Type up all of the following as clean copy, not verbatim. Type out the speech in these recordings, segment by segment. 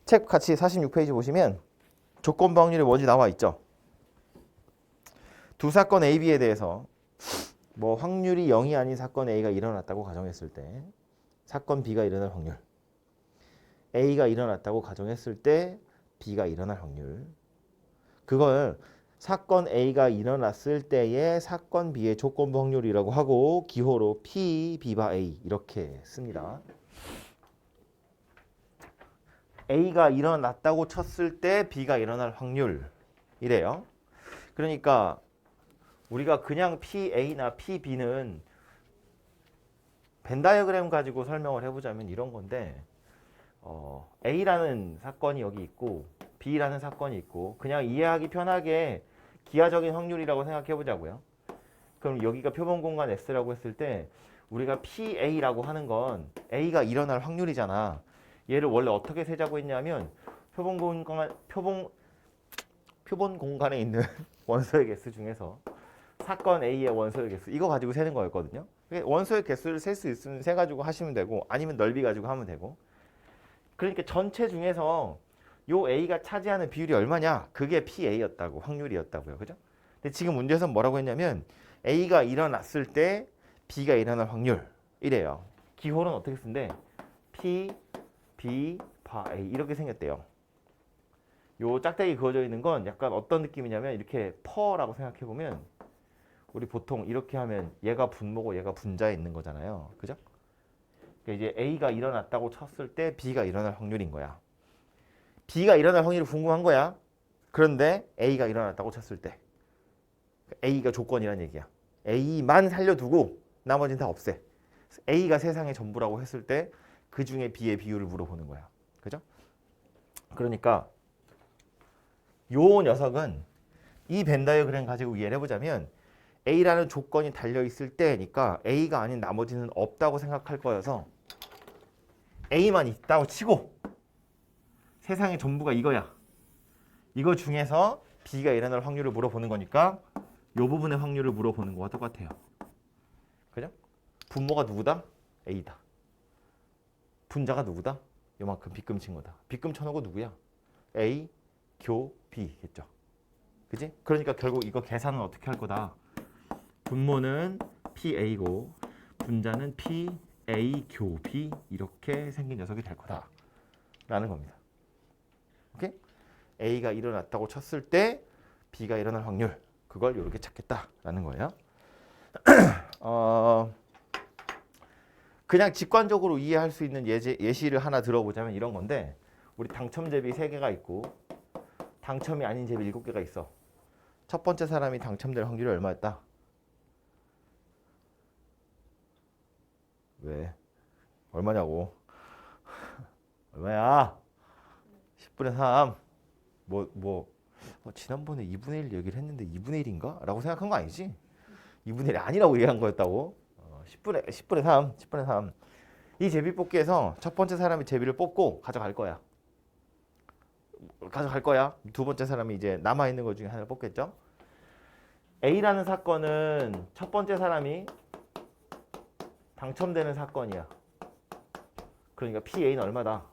책 같이 46페이지 보시면 조건부 확률이 뭔지 나와 있죠. 두 사건 A, B에 대해서 뭐 확률이 0이 아닌 사건 A가 일어났다고 가정했을 때 사건 B가 일어날 확률, A가 일어났다고 가정했을 때 B가 일어날 확률, 그걸 사건 A가 일어났을 때의 사건 B의 조건부 확률이라고 하고 기호로 P, B 바 A 이렇게 씁니다. A가 일어났다고 쳤을 때 B가 일어날 확률이래요. 그러니까 우리가 그냥 PA나 PB는 벤 다이어그램 가지고 설명을 해보자면 이런 건데 A라는 사건이 여기 있고 B라는 사건이 있고 그냥 이해하기 편하게 기하적인 확률이라고 생각해 보자고요. 그럼 여기가 표본 공간 S라고 했을 때 우리가 PA라고 하는 건 A가 일어날 확률이잖아. 얘를 원래 어떻게 세자고 했냐면 표본 공간에 있는 원소의 개수 중에서 사건 A의 원소의 개수 이거 가지고 세는 거였거든요. 원소의 개수를 셀 수 있으면 세 가지고 하시면 되고 아니면 넓이 가지고 하면 되고. 그러니까 전체 중에서 요 A가 차지하는 비율이 얼마냐? 그게 PA였다고 확률이었다고요. 그죠? 근데 지금 문제에서 뭐라고 했냐면 A가 일어났을 때 B가 일어날 확률 이래요. 기호는 어떻게 쓴대? P, B, 바 A 이렇게 생겼대요. 요 짝대기 그어져 있는 건 약간 어떤 느낌이냐면 이렇게 퍼라고 생각해 보면 우리 보통 이렇게 하면 얘가 분모고 얘가 분자에 있는 거잖아요. 그죠? 그러니까 이제 A가 일어났다고 쳤을 때 B가 일어날 확률인 거야. B가 일어날 확률이 궁금한 거야. 그런데 A가 일어났다고 쳤을 때 A가 조건이란 얘기야. A만 살려두고 나머지는 다 없애. A가 세상의 전부라고 했을 때 그 중에 B의 비율을 물어보는 거야. 그죠? 그러니까 요 녀석은 이 벤 다이어그램 가지고 이해를 해보자면 A라는 조건이 달려있을 때니까 A가 아닌 나머지는 없다고 생각할 거여서 A만 있다고 치고 세상의 전부가 이거야. 이거 중에서 B가 일어날 확률을 물어보는 거니까 이 부분의 확률을 물어보는 거와 똑같아요. 그죠? 분모가 누구다? A다. 분자가 누구다? 요만큼 B금 친 거다. B금 쳐놓고 누구야? A, 교, B겠죠. 그지? 그러니까 결국 이거 계산은 어떻게 할 거다? 분모는 PA고 분자는 PA 교 B 이렇게 생긴 녀석이 될 거다 라는 겁니다. 오케이? A가 일어났다고 쳤을 때 B가 일어날 확률 그걸 이렇게 찾겠다라는 거예요. 그냥 직관적으로 이해할 수 있는 예시를 하나 들어보자면 이런 건데 우리 당첨 제비 3개가 있고 당첨이 아닌 제비 7개가 있어. 첫 번째 사람이 당첨될 확률이 얼마였다? 왜? 얼마냐고? 얼마야? 10분의 3. 지난번에 2분의 1 얘기를 했는데 2분의 1인가? 라고 생각한 거 아니지? 2분의 1이 아니라고 얘기한 거였다고? 10분의 3. 10분의 3. 이 제비 뽑기에서 첫 번째 사람이 제비를 뽑고 가져갈 거야. 두 번째 사람이 이제 남아있는 것 중에 하나를 뽑겠죠? A라는 사건은 첫 번째 사람이 당첨되는 사건이야. 그러니까 PA는 얼마다?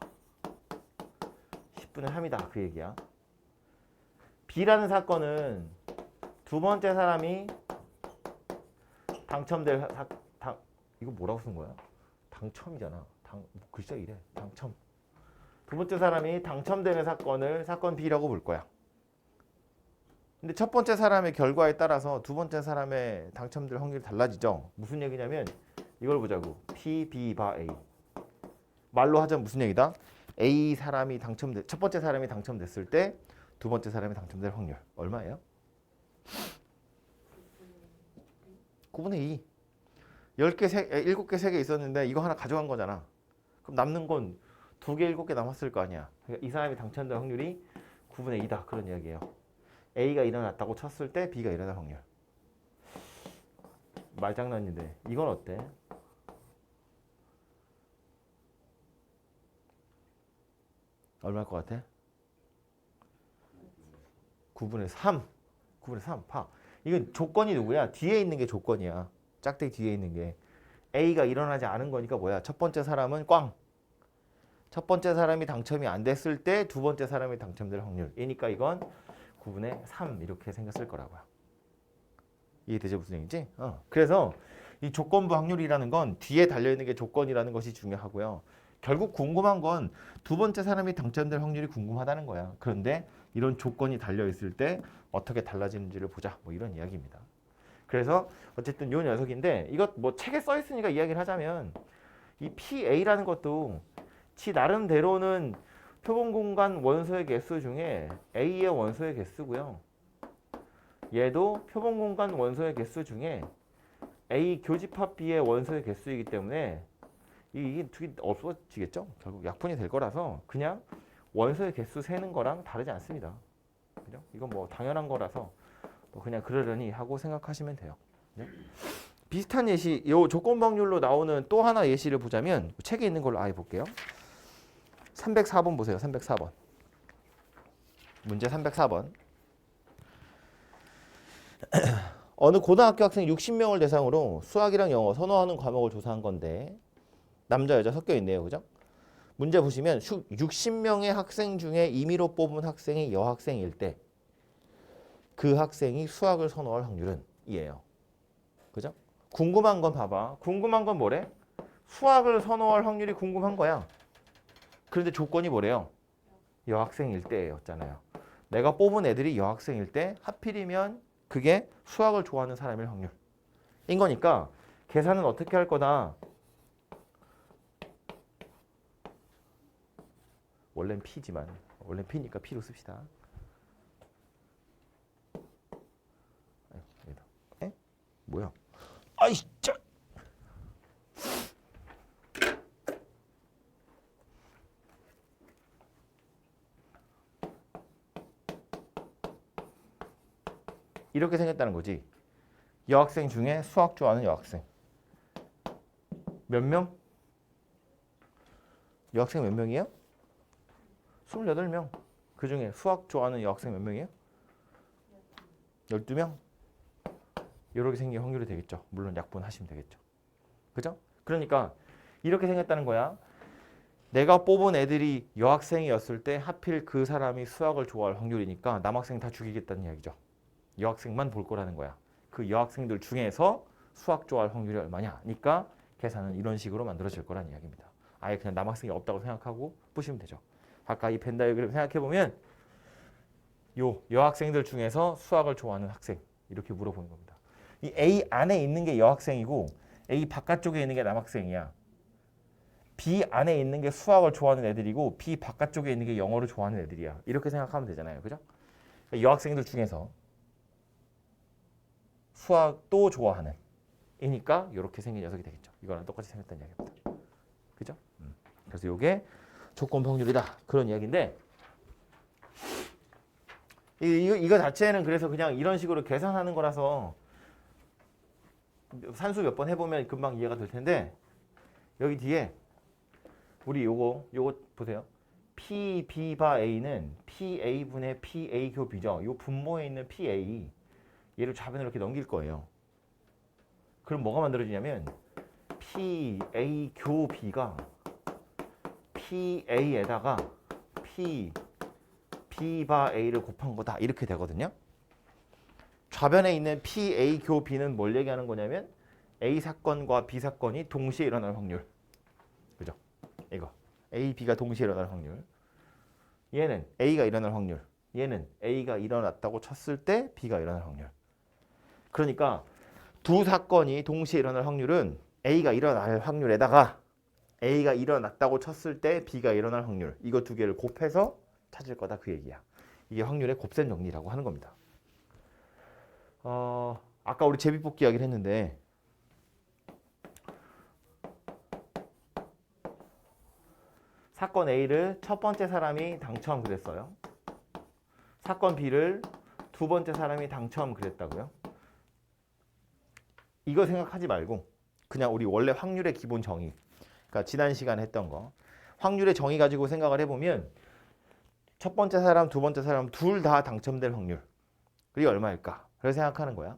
10분의 3이다. 그 얘기야. B라는 사건은 두 번째 사람이 당첨될 이거 뭐라고 쓴 거야? 당첨이잖아. 글씨가 이래. 당첨. 두 번째 사람이 당첨되는 사건을 사건 B라고 볼 거야. 근데 첫 번째 사람의 결과에 따라서 두 번째 사람의 당첨될 확률이 달라지죠. 무슨 얘기냐면 이걸 보자고. P, B 바 A. 말로 하자면 무슨 얘기다? 첫 번째 사람이 당첨됐을 때 두 번째 사람이 당첨될 확률 얼마예요? 9분의 2. 7개, 3개 있었는데 이거 하나 가져간 거잖아. 그럼 남는 건 2개, 7개 남았을 거 아니야. 그러니까 이 사람이 당첨될 확률이 9분의 2다. 그런 이야기예요. A가 일어났다고 쳤을 때 B가 일어날 확률. 말장난인데 이건 어때? 얼마일 것 같아? 9분의 3. 9분의 3. 파. 이건 조건이 누구야? 뒤에 있는 게 조건이야. 짝대기 뒤에 있는 게. A가 일어나지 않은 거니까 뭐야? 첫 번째 사람은 꽝. 첫 번째 사람이 당첨이 안 됐을 때 두 번째 사람이 당첨될 확률이니까 이건 9분의 3 이렇게 생겼을 거라고요. 이해되죠? 무슨 얘기인지? 그래서 이 조건부 확률이라는 건 뒤에 달려있는 게 조건이라는 것이 중요하고요. 결국 궁금한 건 두 번째 사람이 당첨될 확률이 궁금하다는 거야. 그런데 이런 조건이 달려있을 때 어떻게 달라지는지를 보자. 뭐 이런 이야기입니다. 그래서 어쨌든 요 녀석인데 이것 뭐 책에 써 있으니까 이야기를 하자면 이 PA라는 것도 지 나름대로는 표본 공간 원소의 개수 중에 A의 원소의 개수고요. 얘도 표본 공간 원소의 개수 중에 A 교집합 B의 원소의 개수이기 때문에 이게 두개 없어지겠죠? 결국 약분이 될 거라서 그냥 원소의 개수 세는 거랑 다르지 않습니다. 그죠? 이건 뭐 당연한 거라서 뭐 그냥 그러려니 하고 생각하시면 돼요. 네? 비슷한 예시, 요 조건부 확률로 나오는 또 하나 예시를 보자면 책에 있는 걸로 아예 볼게요. 304번 보세요. 304번. 문제 304번. 어느 고등학교 학생 60명을 대상으로 수학이랑 영어 선호하는 과목을 조사한 건데 남자 여자 섞여 있네요. 그죠? 문제 보시면 60명의 학생 중에 임의로 뽑은 학생이 여학생일 때 그 학생이 수학을 선호할 확률은 이에요. 그죠? 궁금한 건 봐봐. 궁금한 건 뭐래? 수학을 선호할 확률이 궁금한 거야. 그런데 조건이 뭐래요? 여학생일 때였잖아요. 내가 뽑은 애들이 여학생일 때 하필이면 그게 수학을 좋아하는 사람일 확률인 거니까 계산은 어떻게 할 거다? 원래는 P지만 원래는 P니까 P로 씁시다. 에? 뭐야? 아이 짜. 이렇게 생겼다는 거지. 여학생 중에 수학 좋아하는 여학생 몇 명? 여학생 몇 명이에요? 28명. 그 중에 수학 좋아하는 여학생 몇 명이에요? 12명? 이렇게 생길 확률이 되겠죠. 물론 약분하시면 되겠죠. 그죠? 그러니까 이렇게 생겼다는 거야. 내가 뽑은 애들이 여학생이었을 때 하필 그 사람이 수학을 좋아할 확률이니까 남학생 다 죽이겠다는 이야기죠. 여학생만 볼 거라는 거야. 그 여학생들 중에서 수학 좋아할 확률이 얼마냐니까 계산은 이런 식으로 만들어질 거란 이야기입니다. 아예 그냥 남학생이 없다고 생각하고 푸시면 되죠. 아까 이 벤 다이어그램 생각해보면 요 여학생들 중에서 수학을 좋아하는 학생 이렇게 물어보는 겁니다. 이 A 안에 있는 게 여학생이고 A 바깥쪽에 있는 게 남학생이야. B 안에 있는 게 수학을 좋아하는 애들이고 B 바깥쪽에 있는 게 영어를 좋아하는 애들이야. 이렇게 생각하면 되잖아요. 그죠? 그러니까 여학생들 중에서 수학도 좋아하는 이니까 이렇게 생긴 녀석이 되겠죠. 이거랑 똑같이 생겼다는 이야기입니다. 그죠? 그래서 이게 조건 확률이다. 그런 이야기인데 이거 자체는 그래서 그냥 이런 식으로 계산하는 거라서 산수 몇 번 해보면 금방 이해가 될 텐데 여기 뒤에 우리 요거 보세요. P, B 바 A는 PA분의 PA 교 B죠. 요 분모에 있는 PA 얘를 좌변으로 이렇게 넘길 거예요. 그럼 뭐가 만들어지냐면 PA 교 B가 PA에다가 B 바 A를 곱한 거다. 이렇게 되거든요. 좌변에 있는 PA 교 B는 뭘 얘기하는 거냐면 A 사건과 B 사건이 동시에 일어날 확률. 그죠? 이거. A, B가 동시에 일어날 확률. 얘는 A가 일어날 확률. 얘는 A가 일어났다고 쳤을 때 B가 일어날 확률. 그러니까 두 사건이 동시에 일어날 확률은 A가 일어날 확률에다가 A가 일어났다고 쳤을 때 B가 일어날 확률. 이거 두 개를 곱해서 찾을 거다 그 얘기야. 이게 확률의 곱셈 정리라고 하는 겁니다. 아까 우리 제비뽑기 이야기를 했는데 사건 A를 첫 번째 사람이 당첨 그랬어요. 사건 B를 두 번째 사람이 당첨 그랬다고요. 이거 생각하지 말고 그냥 우리 원래 확률의 기본 정의, 그러니까 지난 시간에 했던 거 확률의 정의 가지고 생각을 해보면 첫 번째 사람, 두 번째 사람 둘 다 당첨될 확률이 얼마일까? 그래서 생각하는 거야.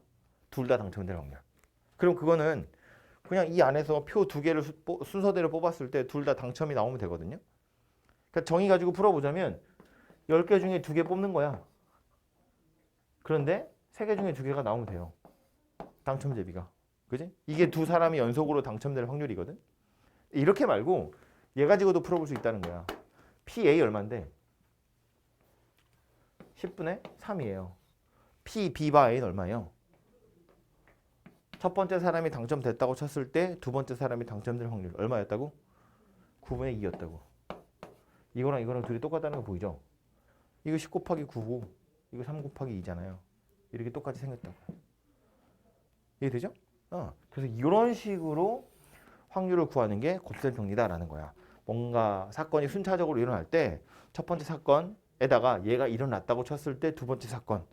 둘 다 당첨될 확률. 그럼 그거는 그냥 이 안에서 표 두 개를 순서대로 뽑았을 때 둘 다 당첨이 나오면 되거든요. 그러니까 정의 가지고 풀어보자면 10개 중에 2개 뽑는 거야. 그런데 3개 중에 2개가 나오면 돼요. 당첨 대비가. 그지? 이게 두 사람이 연속으로 당첨될 확률이거든. 이렇게 말고 얘 가지고도 풀어볼 수 있다는 거야. PA 얼마인데? 10분의 3이에요. PB 바 A는 얼마예요? 첫 번째 사람이 당첨됐다고 쳤을 때 두 번째 사람이 당첨될 확률 얼마였다고? 9분의 2였다고. 이거랑 둘이 똑같다는 거 보이죠? 이거 10 곱하기 9고 이거 3 곱하기 2잖아요. 이렇게 똑같이 생겼다고. 이해되죠? 그래서 이런 식으로 확률을 구하는 게 곱셈 정리다라는 거야. 뭔가 사건이 순차적으로 일어날 때 첫 번째 사건에다가 얘가 일어났다고 쳤을 때 두 번째 사건,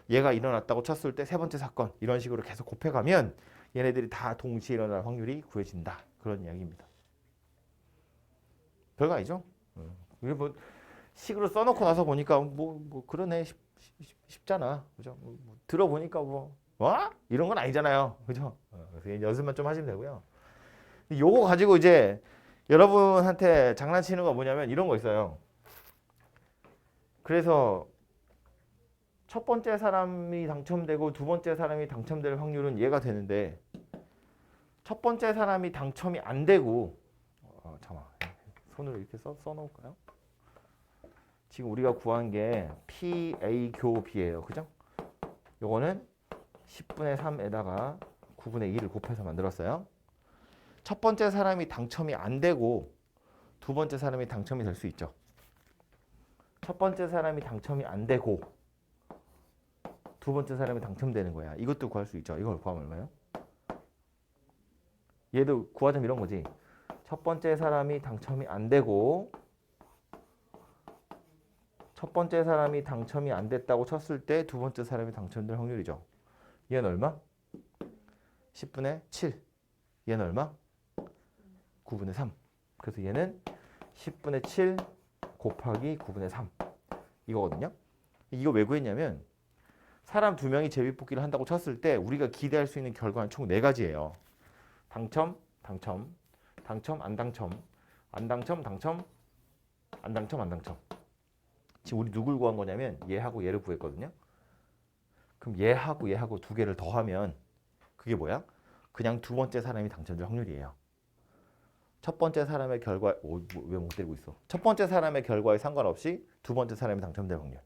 얘가 일어났다고 쳤을 때 세 번째 사건, 이런 식으로 계속 곱해가면 얘네들이 다 동시에 일어날 확률이 구해진다. 그런 이야기입니다. 별거 아니죠? 이게 뭐 식으로 써놓고 나서 보니까 뭐 그러네 쉽잖아. 그죠? 들어보니까 뭐 이런 건 아니잖아요. 그죠? 그래서 연습만 좀 하시면 되고요. 요거 가지고 이제 여러분한테 장난치는 거 뭐냐면 이런 거 있어요. 그래서 첫 번째 사람이 당첨되고 두 번째 사람이 당첨될 확률은 얘가 되는데 첫 번째 사람이 당첨이 안 되고 잠깐만 손으로 이렇게 써놓을까요? 지금 우리가 구한 게 PA 교 B예요. 그죠? 요거는 10분의 3에다가 9분의 2를 곱해서 만들었어요. 첫 번째 사람이 당첨이 안 되고 두 번째 사람이 당첨이 될 수 있죠. 첫 번째 사람이 당첨이 안 되고 두 번째 사람이 당첨되는 거야. 이것도 구할 수 있죠. 이걸 구하면 얼마예요? 얘도 구하자면 이런 거지. 첫 번째 사람이 당첨이 안 되고 첫 번째 사람이 당첨이 안 됐다고 쳤을 때 두 번째 사람이 당첨될 확률이죠. 얘는 얼마? 10분의 7. 얘는 얼마? 9분의 3. 그래서 얘는 10분의 7 곱하기 9분의 3 이거거든요. 이거 왜 구했냐면 사람 2명이 제비뽑기를 한다고 쳤을 때 우리가 기대할 수 있는 결과는 총 4가지예요. 당첨, 당첨, 당첨, 안 당첨, 안 당첨, 당첨, 안 당첨, 안 당첨. 지금 우리 누굴 구한 거냐면 얘하고 얘를 구했거든요. 그럼 얘하고 얘하고 2개를 더하면 그게 뭐야? 그냥 두 번째 사람이 당첨될 확률이에요. 첫 번째 사람의 결과 왜 못 때리고 있어? 첫 번째 사람의 결과에 상관없이 두 번째 사람이 당첨될 확률.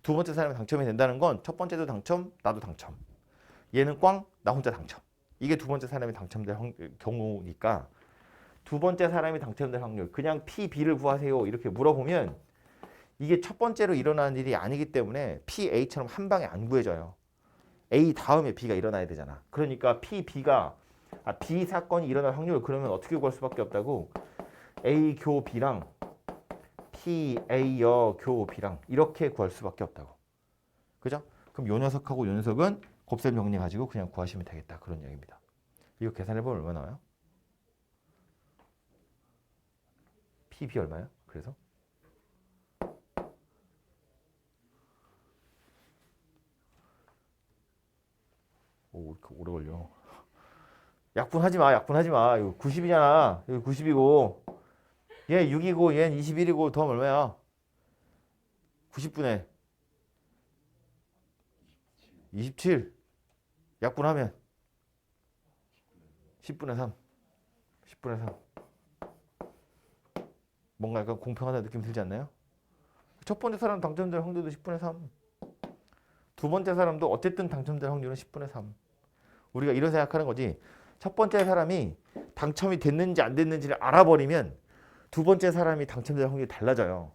두 번째 사람이 당첨이 된다는 건 첫 번째도 당첨, 나도 당첨. 얘는 꽝, 나 혼자 당첨. 이게 두 번째 사람이 당첨될 경우니까 두 번째 사람이 당첨될 확률. 그냥 P, B를 구하세요. 이렇게 물어보면 이게 첫 번째로 일어나는 일이 아니기 때문에 P, A처럼 한 방에 안 구해져요. A 다음에 B가 일어나야 되잖아. 그러니까 P, B가 B 사건이 일어날 확률 그러면 어떻게 구할 수밖에 없다고 A 교 B랑 P, A 여 교 B랑 이렇게 구할 수밖에 없다고. 그죠? 그럼 요 녀석하고 요 녀석은 곱셈 정리 가지고 그냥 구하시면 되겠다. 그런 얘기입니다. 이거 계산해보면 얼마 나와요? PB 얼마예요? 그래서 오 이렇게 오래 걸려. 약분하지 마. 약분하지 마. 이거 90이잖아. 이거 90이고 얘 6이고 얘는 21이고 더하면 얼마야? 90분의 27 약분하면 10분의 3 10분의 3 뭔가 약간 공평하다는 느낌 들지 않나요? 첫 번째 사람 당첨될 확률도 10분의 3 두 번째 사람도 어쨌든 당첨될 확률은 10분의 3 우리가 이런 생각하는 거지. 첫 번째 사람이 당첨이 됐는지 안 됐는지를 알아버리면 두 번째 사람이 당첨될 확률이 달라져요.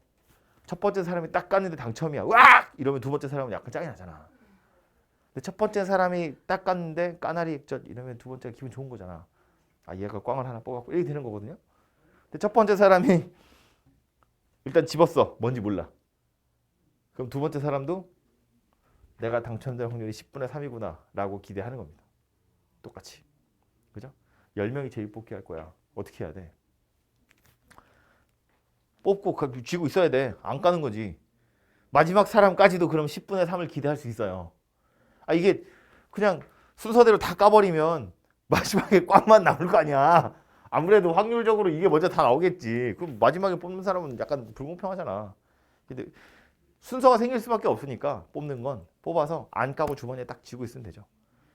첫 번째 사람이 딱 깠는데 당첨이야. 으악! 이러면 두 번째 사람은 약간 짜증 나잖아. 근데 첫 번째 사람이 딱 깠는데 까나리 액젓 이러면 두 번째가 기분 좋은 거잖아. 아 얘가 꽝을 하나 뽑았고 이렇게 되는 거거든요. 근데 첫 번째 사람이 일단 집었어. 뭔지 몰라. 그럼 두 번째 사람도 내가 당첨될 확률이 10분의 3이구나 라고 기대하는 겁니다. 똑같이. 그죠? 10명이 제비뽑기 할 거야. 어떻게 해야 돼? 뽑고 쥐고 있어야 돼. 안 까는 거지. 마지막 사람까지도 그럼 10분의 3을 기대할 수 있어요. 이게 그냥 순서대로 다 까버리면 마지막에 꽝만 남을 거 아니야. 아무래도 확률적으로 이게 먼저 다 나오겠지. 그럼 마지막에 뽑는 사람은 약간 불공평하잖아. 근데 순서가 생길 수밖에 없으니까 뽑는 건 뽑아서 안 까고 주머니에 딱 쥐고 있으면 되죠.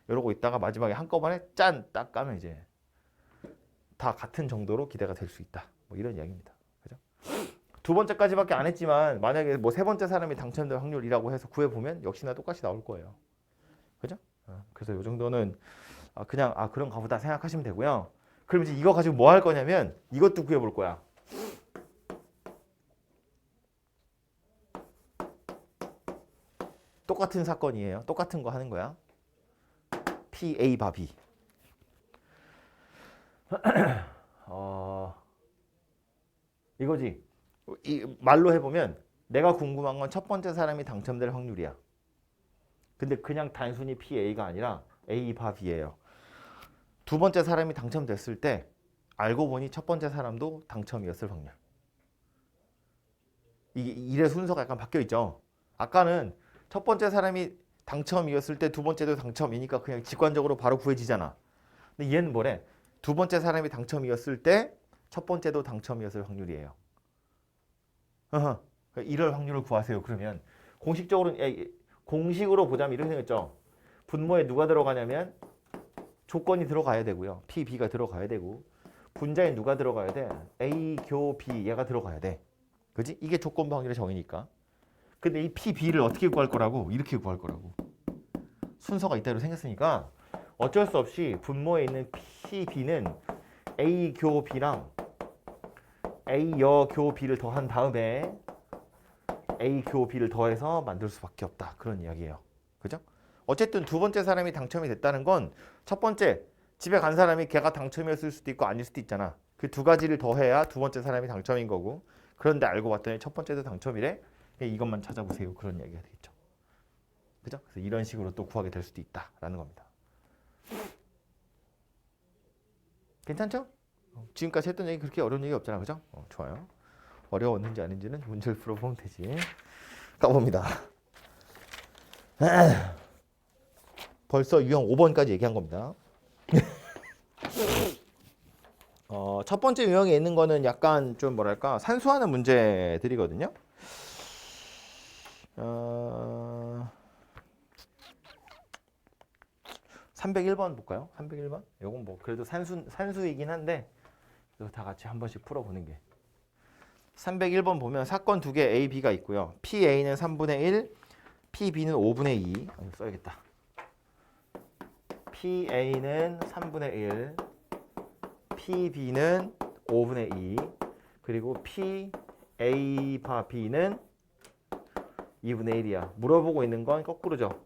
이러고 있다가 마지막에 한꺼번에 짠! 딱 까면 이제 다 같은 정도로 기대가 될 수 있다. 뭐 이런 이야기입니다. 그죠? 두 번째까지밖에 안 했지만 만약에 뭐 세 번째 사람이 당첨될 확률이라고 해서 구해보면 역시나 똑같이 나올 거예요. 그죠? 그래서 이 정도는 그냥 그런가 보다 생각하시면 되고요. 그럼 이제 이거 가지고 뭐 할 거냐면 이것도 구해볼 거야. 똑같은 사건이에요. 똑같은 거 하는 거야. PA 바 B. 이거지. 이 말로 해보면 내가 궁금한 건 첫 번째 사람이 당첨될 확률이야. 근데 그냥 단순히 PA가 아니라 A 바 B예요. 두 번째 사람이 당첨됐을 때 알고 보니 첫 번째 사람도 당첨이었을 확률. 이게 일의 순서가 약간 바뀌어 있죠. 아까는 첫 번째 사람이 당첨이었을 때 두 번째도 당첨이니까 그냥 직관적으로 바로 구해지잖아. 근데 얘는 뭐래? 두 번째 사람이 당첨이었을 때 첫 번째도 당첨이었을 확률이에요. 이럴 확률을 구하세요. 그러면 공식으로 보자면 이렇게 생겼죠. 분모에 누가 들어가냐면 조건이 들어가야 되고요. P, B가 들어가야 되고 분자에 누가 들어가야 돼? A, 교, B 얘가 들어가야 돼. 그지? 이게 조건부 확률의 정의니까. 근데 이 P, B를 어떻게 구할 거라고? 이렇게 구할 거라고. 순서가 이대로 생겼으니까 어쩔 수 없이 분모에 있는 P, B는 A, 교, B랑 A, 여, 교, B를 더한 다음에 A, 교, B를 더해서 만들 수밖에 없다. 그런 이야기예요. 그죠? 어쨌든 두 번째 사람이 당첨이 됐다는 건 첫 번째 집에 간 사람이 걔가 당첨이었을 수도 있고 아닐 수도 있잖아. 그 두 가지를 더해야 두 번째 사람이 당첨인 거고. 그런데 알고 봤더니 첫 번째도 당첨이래. 이것만 찾아보세요. 그런 이야기가 되겠죠. 그죠? 그래서 이런 식으로 또 구하게 될 수도 있다라는 겁니다. 괜찮죠? 지금까지 했던 얘기 그렇게 어려운 얘기 없잖아. 그죠? 좋아요. 어려웠는지 아닌지는 문제를 풀어보면 되지. 까봅니다. 벌써 유형 5번까지 얘기한 겁니다. 첫 번째 유형에 있는 거는 약간 좀 뭐랄까 산수하는 문제들이거든요. 301번 볼까요? 301번? 이건 뭐 그래도 산수이긴 한데 다 같이 한 번씩 풀어보는 게. 301번 보면 사건 두 개 A, B가 있고요. PA는 3분의 1, PB는 5분의 2. 이거 써야겠다. PA는 3분의 1, PB는 5분의 2, 그리고 PA 바 B는 2분의 1이야. 물어보고 있는 건 거꾸로죠.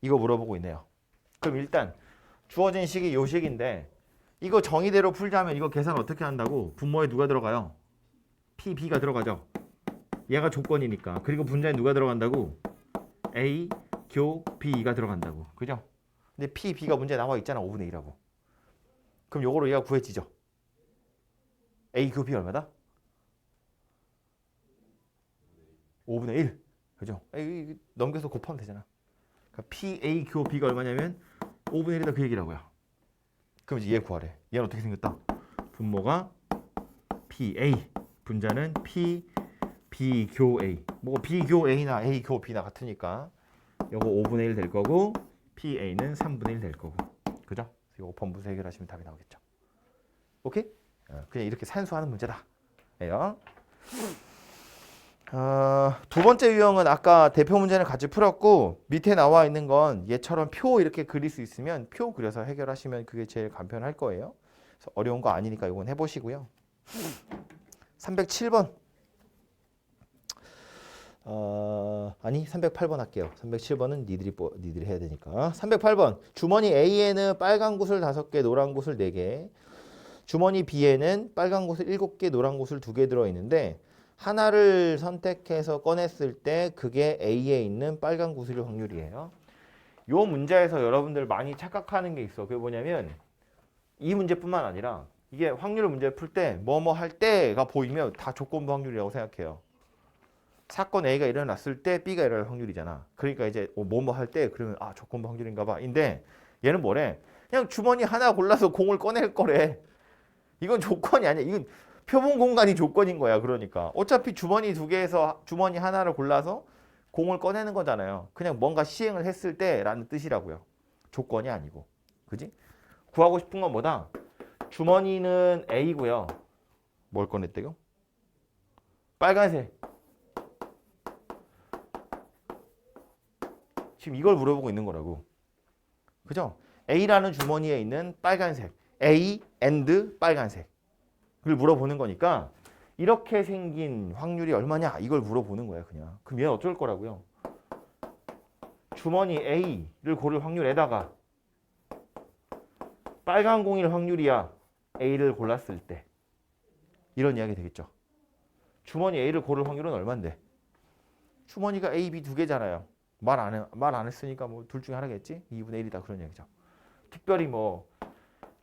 이거 물어보고 있네요. 그럼 일단 주어진 식이 요 식인데 이거 정의대로 풀자면 이거 계산 어떻게 한다고? 분모에 누가 들어가요? PB가 들어가죠. 얘가 조건이니까. 그리고 분자에 누가 들어간다고? A, 교, B가 들어간다고. 그죠? 근데 P, B가 문제에 나와 있잖아. 5분의 1이라고. 그럼 요거로 얘가 구해지죠. A, 교, B 얼마다? 5분의 1. 그죠? 넘겨서 곱하면 되잖아. 그러니까 P, A, 교, B가 얼마냐면 5분의 1이다 그 얘기라고요. 그럼 이제 얘 구하래. 얘는 어떻게 생겼다? 분모가 PA, 분자는 P, B, 교 A. 뭐 B, 교 A나 A, 교 B나 같으니까 요거 5분의 1 될 거고 PA는 3분의 1 될 거고. 그죠? 이거 번분수 해결하시면 답이 나오겠죠. 오케이? 그냥 이렇게 산수하는 문제다. 예요. 두 번째 유형은 아까 대표 문제는 같이 풀었고 밑에 나와 있는 건 얘처럼 표 이렇게 그릴 수 있으면 표 그려서 해결하시면 그게 제일 간편할 거예요. 그래서 어려운 거 아니니까 이건 해보시고요. 307번. 아니 308번 할게요. 307번은 니들이 해야 되니까. 308번. 주머니 A에는 빨간 구슬 5개, 노란 구슬 4개. 주머니 B에는 빨간 구슬 7개, 노란 구슬 2개 들어있는데 하나를 선택해서 꺼냈을 때 그게 A에 있는 빨간 구슬의 확률이에요. 이 문제에서 여러분들 많이 착각하는 게 있어. 그게 뭐냐면 이 문제뿐만 아니라 이게 확률 문제 풀 때 뭐뭐 할 때가 보이면 다 조건부 확률이라고 생각해요. 사건 A가 일어났을 때 B가 일어날 확률이잖아. 그러니까 이제 뭐뭐 할 때 그러면 조건부 확률인가 봐. 근데 얘는 뭐래? 그냥 주머니 하나 골라서 공을 꺼낼 거래. 이건 조건이 아니야. 이건 표본 공간이 조건인 거야. 그러니까 어차피 주머니 두 개에서 주머니 하나를 골라서 공을 꺼내는 거잖아요. 그냥 뭔가 시행을 했을 때라는 뜻이라고요. 조건이 아니고. 그지? 구하고 싶은 건 뭐다? 주머니는 A고요. 뭘 꺼냈대요? 빨간색. 지금 이걸 물어보고 있는 거라고. 그죠? A라는 주머니에 있는 빨간색. A and 빨간색. 을 물어보는 거니까 이렇게 생긴 확률이 얼마냐? 이걸 물어보는 거야, 그냥. 그럼 얘는 어쩔 거라고요? 주머니 A를 고를 확률에다가 빨간 공일 확률이야. A를 골랐을 때. 이런 이야기 되겠죠. 주머니 A를 고를 확률은 얼만데? 주머니가 A, B 두 개잖아요. 말 안 했으니까 뭐 둘 중에 하나겠지? 2분의 1이다 그런 얘기죠. 특별히 뭐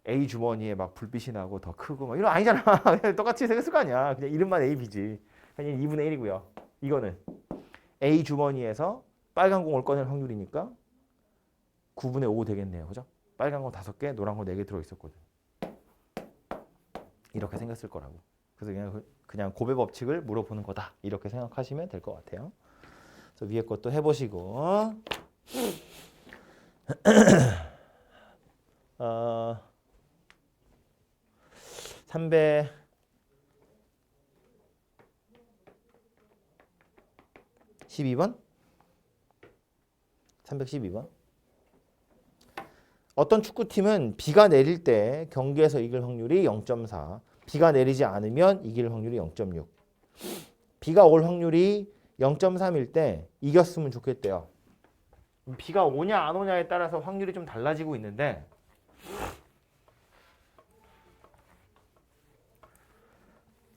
A 주머니에 막 불빛이 나고 더 크고 막 이런 거 아니잖아. 그냥 똑같이 생겼을 거 아니야. 그냥 이름만 A, B지. 그냥 2분의 1이고요. 이거는 A 주머니에서 빨간 공을 꺼낼 확률이니까 9분의 5 되겠네요. 그죠? 빨간 거 5개, 노란 거 4개 들어있었거든. 이렇게 생겼을 거라고. 그래서 그냥 고배 법칙을 물어보는 거다. 이렇게 생각하시면 될 것 같아요. 그래서 위에 것도 해보시고 312번? 312번. 어떤 축구팀은 비가 내릴 때 경기에서 이길 확률이 0.4, 비가 내리지 않으면 이길 확률이 0.6. 비가 올 확률이 0.3일 때 이겼으면 좋겠대요. 비가 오냐 안 오냐에 따라서 확률이 좀 달라지고 있는데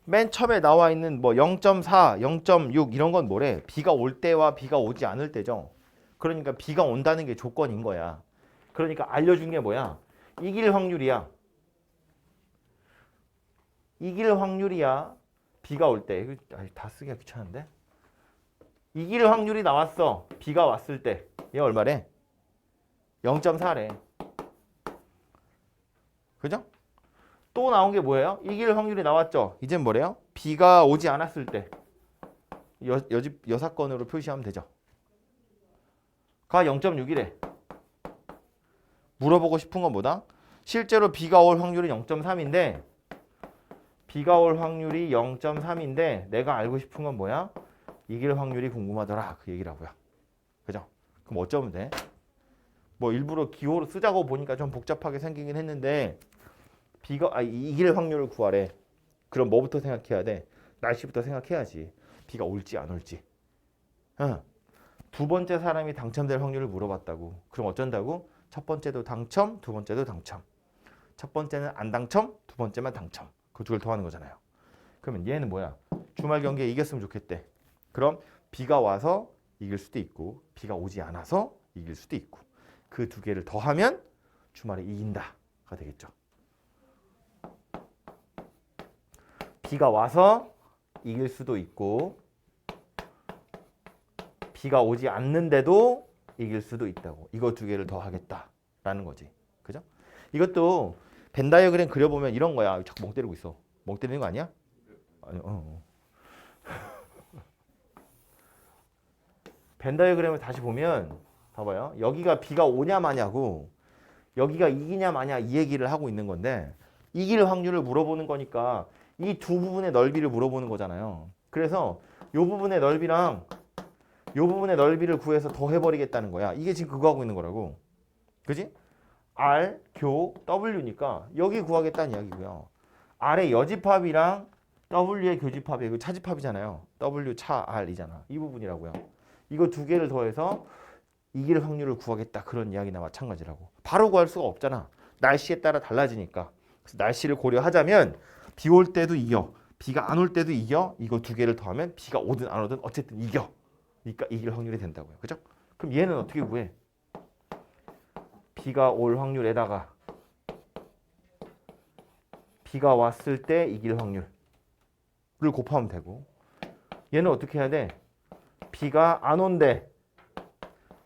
맨 처음에 나와 있는 뭐 0.4, 0.6 이런 건 뭐래? 비가 올 때와 비가 오지 않을 때죠. 그러니까 비가 온다는 게 조건인 거야. 그러니까 알려준 게 뭐야? 이길 확률이야. 이길 확률이야. 비가 올 때. 다 쓰기가 귀찮은데? 이길 확률이 나왔어. 비가 왔을 때. 얘 얼마래? 0.4래. 그죠? 또 나온 게 뭐예요? 이길 확률이 나왔죠. 이젠 뭐래요? 비가 오지 않았을 때. 여사건으로 표시하면 되죠. 가 0.6이래. 물어보고 싶은 건 뭐다? 실제로 비가 올 확률이 0.3인데 비가 올 확률이 0.3인데 내가 알고 싶은 건 뭐야? 이길 확률이 궁금하더라. 그 얘기라고요. 그죠? 그럼 어쩌면 돼? 뭐 일부러 기호로 쓰자고 보니까 좀 복잡하게 생기긴 했는데 이길 확률을 구하래. 그럼 뭐부터 생각해야 돼? 날씨부터 생각해야지. 비가 올지 안 올지. 두 번째 사람이 당첨될 확률을 물어봤다고. 그럼 어쩐다고? 첫 번째도 당첨, 두 번째도 당첨. 첫 번째는 안 당첨, 두 번째만 당첨. 그 두 개를 더하는 거잖아요. 그러면 얘는 뭐야? 주말 경기에 이겼으면 좋겠대. 그럼 비가 와서 이길 수도 있고 비가 오지 않아서 이길 수도 있고 그 두 개를 더하면 주말에 이긴다가 되겠죠. 비가 와서 이길 수도 있고 비가 오지 않는데도 이길 수도 있다고. 이거 두 개를 더 하겠다라는 거지. 그죠? 이것도 벤 다이어그램 그려보면 이런 거야. 자꾸 멍 때리고 있어. 멍 때리는 거 아니야? 아니, 벤 다이어그램을 다시 보면 봐봐요. 여기가 비가 오냐 마냐고 여기가 이기냐 마냐 이 얘기를 하고 있는 건데 이길 확률을 물어보는 거니까 이 두 부분의 넓이를 물어보는 거잖아요. 그래서 이 부분의 넓이랑 이 부분의 넓이를 구해서 더해버리겠다는 거야. 이게 지금 그거 하고 있는 거라고. 그지? R, 교, W니까 여기 구하겠다는 이야기고요. R의 여집합이랑 W의 교집합이 이거 차집합이잖아요. W 차 R이잖아. 이 부분이라고요. 이거 두 개를 더해서 이길 확률을 구하겠다. 그런 이야기나 마찬가지라고. 바로 구할 수가 없잖아. 날씨에 따라 달라지니까. 그래서 날씨를 고려하자면 비 올 때도 이겨. 비가 안 올 때도 이겨. 이거 두 개를 더하면 비가 오든 안 오든 어쨌든 이겨. 그러니까 이길 확률이 된다고요. 그죠? 그럼 얘는 어떻게 구해? 비가 올 확률에다가 비가 왔을 때 이길 확률을 곱하면 되고 얘는 어떻게 해야 돼? 비가 안 온대.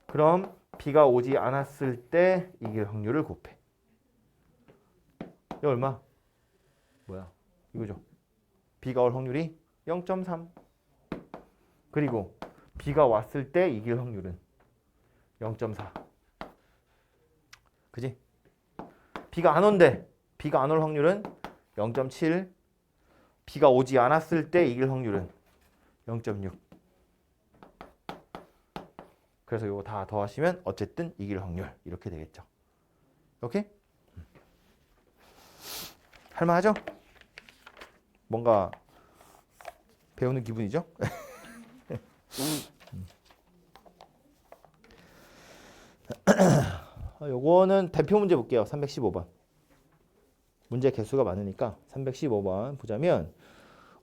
그럼 비가 오지 않았을 때 이길 확률을 곱해. 이 얼마? 뭐야? 이거죠. B가 올 확률이 0.3. 그리고 B가 왔을 때 이길 확률은 0.4. 그지? B가 안 온대. B가 안 올 확률은 0.7. B가 오지 않았을 때 이길 확률은 0.6. 그래서 이거 다 더하시면 어쨌든 이길 확률 이렇게 되겠죠. 오케이? 할만하죠? 뭔가 배우는 기분이죠? 요거는 대표 문제 볼게요. 315번. 문제 개수가 많으니까 315번 보자면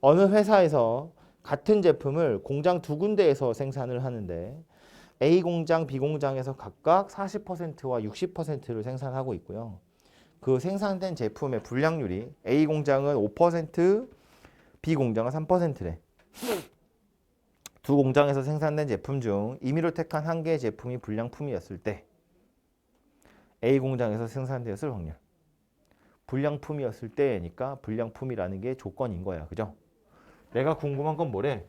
어느 회사에서 같은 제품을 공장 두 군데에서 생산을 하는데 A 공장, B 공장에서 각각 40%와 60%를 생산하고 있고요. 그 생산된 제품의 불량률이 A 공장은 5%, B 공장은 3%래. 두 공장에서 생산된 제품 중 임의로 택한 한 개의 제품이 불량품이었을 때 A 공장에서 생산되었을 확률. 불량품이었을 때니까 불량품이라는 게 조건인 거야. 그죠? 내가 궁금한 건 뭐래?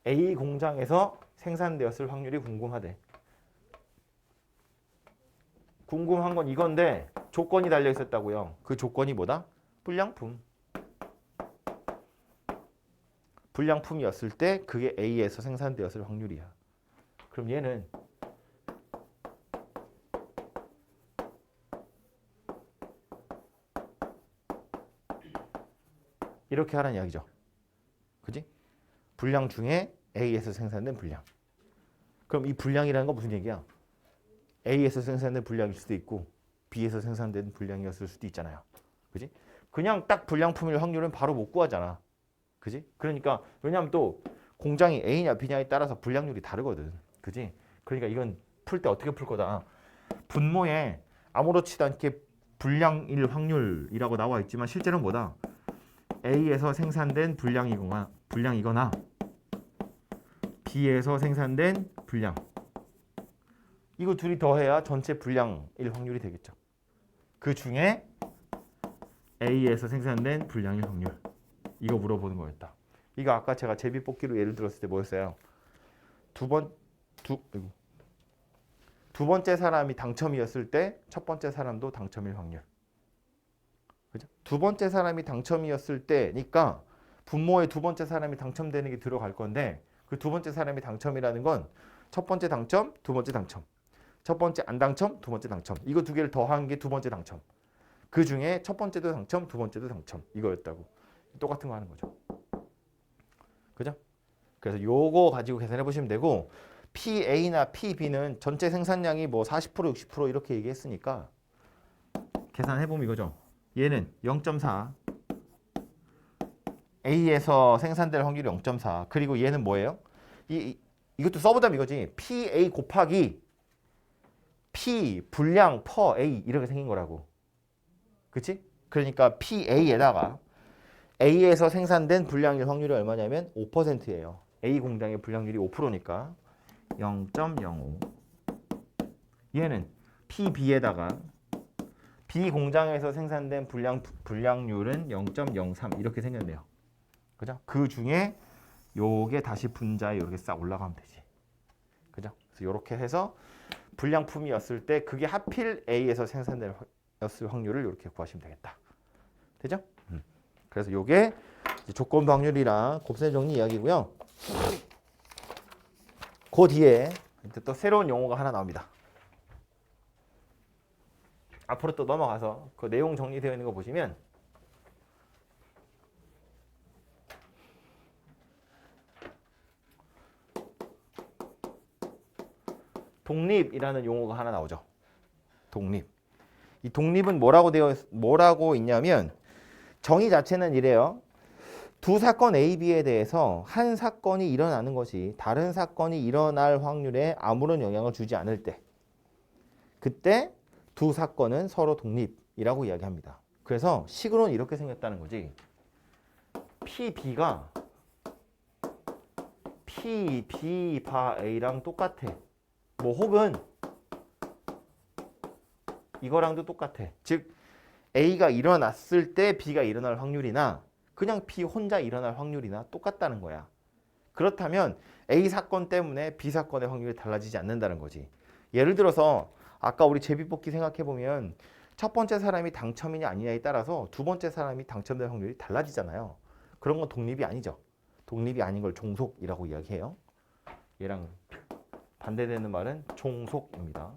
A 공장에서 생산되었을 확률이 궁금하대. 궁금한 건 이건데 조건이 달려 있었다고요. 그 조건이 뭐다? 불량품. 불량품이었을 때 그게 A에서 생산되었을 확률이야. 그럼 얘는 이렇게 하라는 이야기죠. 그지? 불량 중에 A에서 생산된 불량. 그럼 이 불량이라는 건 무슨 얘기야? A에서 생산된 불량일 수도 있고 B에서 생산된 불량이었을 수도 있잖아요. 그지? 그냥 딱 불량품일 확률은 바로 못 구하잖아. 그지? 그러니까 왜냐하면 또 공장이 A냐 B냐에 따라서 불량률이 다르거든. 그지? 그러니까 이건 풀 때 어떻게 풀 거다. 분모에 아무렇지도 않게 불량일 확률이라고 나와 있지만 실제로는 뭐다? A에서 생산된 불량이거나 B에서 생산된 불량. 이거 둘이 더해야 전체 불량일 확률이 되겠죠. 그 중에 A에서 생산된 불량일 확률. 이거 물어보는 거였다. 이거 아까 제가 제비뽑기로 예를 들었을 때 뭐였어요? 두 번째 사람이 당첨이었을 때 첫 번째 사람도 당첨일 확률. 그죠? 두 번째 사람이 당첨이었을 때니까 분모에 두 번째 사람이 당첨되는 게 들어갈 건데 그 두 번째 사람이 당첨이라는 건 첫 번째 당첨, 두 번째 당첨. 첫 번째 안 당첨, 두 번째 당첨. 이거 두 개를 더한 게 두 번째 당첨. 그 중에 첫 번째도 당첨, 두 번째도 당첨. 이거였다고. 똑같은 거 하는 거죠. 그죠? 그래서 요거 가지고 계산해 보시면 되고 PA나 PB는 전체 생산량이 뭐 40%, 60% 이렇게 얘기했으니까 계산해 보면 이거죠. 얘는 0.4. A에서 생산될 확률이 0.4. 그리고 얘는 뭐예요? 이것도 써보자면 이거지. PA 곱하기 P 분량 per A 이렇게 생긴 거라고. 그치? 그러니까 PA에다가 A에서 생산된 불량일 확률이 얼마냐면 5%예요. A 공장의 불량률이 5%니까 0.05. 얘는 PB에다가 B 공장에서 생산된 불량률은 0.03 이렇게 생겼네요. 그죠? 그 중에 요게 다시 분자에 이렇게 싹 올라가면 되지. 그죠? 그래서 이렇게 해서 불량품이었을 때 그게 하필 A에서 생산될 확률을 이렇게 구하시면 되겠다. 되죠? 그래서 요게 조건부 확률이랑 곱셈 정리 이야기고요. 그 뒤에 또 새로운 용어가 하나 나옵니다. 앞으로 또 넘어가서 그 내용 정리되어 있는 거 보시면 독립이라는 용어가 하나 나오죠. 독립. 이 독립은 뭐라고 있냐면 정의 자체는 이래요. 두 사건 A, B에 대해서 한 사건이 일어나는 것이 다른 사건이 일어날 확률에 아무런 영향을 주지 않을 때 그때 두 사건은 서로 독립이라고 이야기합니다. 그래서 식으로는 이렇게 생겼다는 거지. PB가 PB 바 A랑 똑같아. 뭐 혹은 이거랑도 똑같아. 즉 A가 일어났을 때 B가 일어날 확률이나 그냥 B 혼자 일어날 확률이나 똑같다는 거야. 그렇다면 A 사건 때문에 B 사건의 확률이 달라지지 않는다는 거지. 예를 들어서 아까 우리 제비뽑기 생각해 보면 첫 번째 사람이 당첨이냐 아니냐에 따라서 두 번째 사람이 당첨될 확률이 달라지잖아요. 그런 건 독립이 아니죠. 독립이 아닌 걸 종속이라고 이야기해요. 얘랑 반대되는 말은 종속입니다.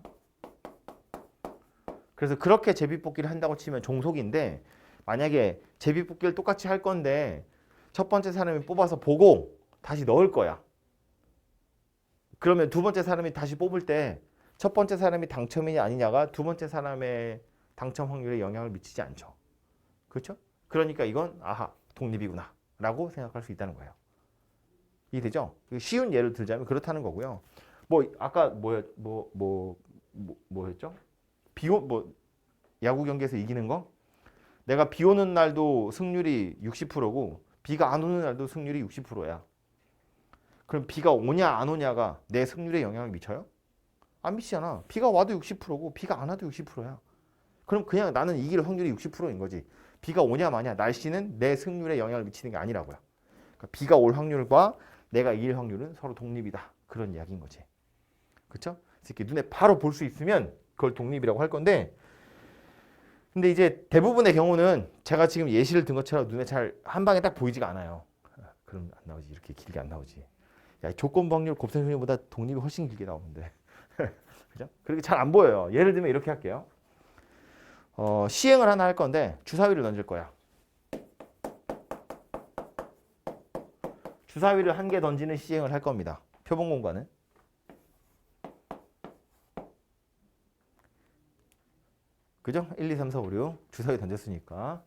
그래서 그렇게 제비뽑기를 한다고 치면 종속인데 만약에 제비뽑기를 똑같이 할 건데 첫 번째 사람이 뽑아서 보고 다시 넣을 거야. 그러면 두 번째 사람이 다시 뽑을 때 첫 번째 사람이 당첨이냐 아니냐가 두 번째 사람의 당첨 확률에 영향을 미치지 않죠. 그렇죠? 그러니까 이건 아하 독립이구나 라고 생각할 수 있다는 거예요. 이해되죠? 쉬운 예를 들자면 그렇다는 거고요. 뭐 아까 뭐였죠? 야구 경기에서 이기는 거? 내가 비 오는 날도 승률이 60%고 비가 안 오는 날도 승률이 60%야. 그럼 비가 오냐 안 오냐가 내 승률에 영향을 미쳐요? 안 미치잖아. 비가 와도 60%고 비가 안 와도 60%야. 그럼 그냥 나는 이길 확률이 60%인 거지. 비가 오냐 마냐 날씨는 내 승률에 영향을 미치는 게 아니라고요. 그러니까 비가 올 확률과 내가 이길 확률은 서로 독립이다. 그런 이야기인 거지. 그렇죠? 이렇게 눈에 바로 볼 수 있으면 그걸 독립이라고 할 건데 근데 이제 대부분의 경우는 제가 지금 예시를 든 것처럼 눈에 잘 한 방에 딱 보이지가 않아요. 그럼 안 나오지. 이렇게 길게 안 나오지. 야, 조건부 확률 곱셈 확률보다 독립이 훨씬 길게 나오는데. 그죠? 그렇게 잘 안 보여요. 예를 들면 이렇게 할게요. 시행을 하나 할 건데 주사위를 던질 거야. 주사위를 한 개 던지는 시행을 할 겁니다. 표본 공간은. 그죠? 1, 2, 3, 4, 5, 6 주사위 던졌으니까.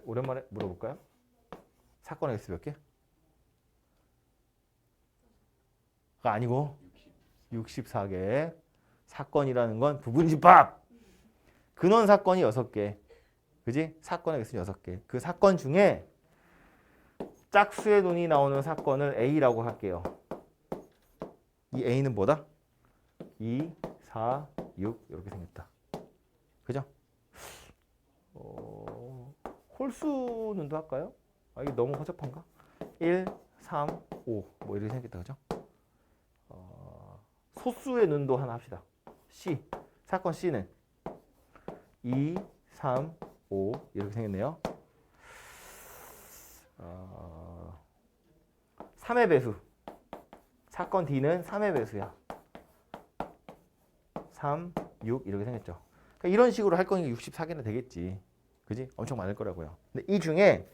오랜만에 물어볼까요? 사건의 개수 몇 개? 가 아니고 64개. 사건이라는 건 부분집합. 근원 사건이 6개. 그지? 사건의 개수는 6개. 그 사건 중에 짝수의 눈이 나오는 사건을 A라고 할게요. 이 A는 뭐다? 2, 4, 6 이렇게 생겼다. 그죠? 홀수는도 할까요? 이게 너무 허접한가? 1, 3, 5 뭐 이렇게 생겼다. 그죠? 소수의 눈도 하나 합시다. C. 사건 C는 2, 3, 5 이렇게 생겼네요. 3의 배수. 사건 D는 3의 배수야. 3, 6 이렇게 생겼죠. 그러니까 이런 식으로 할 거니까 64개나 되겠지. 그지? 엄청 많을 거라고요. 근데 이 중에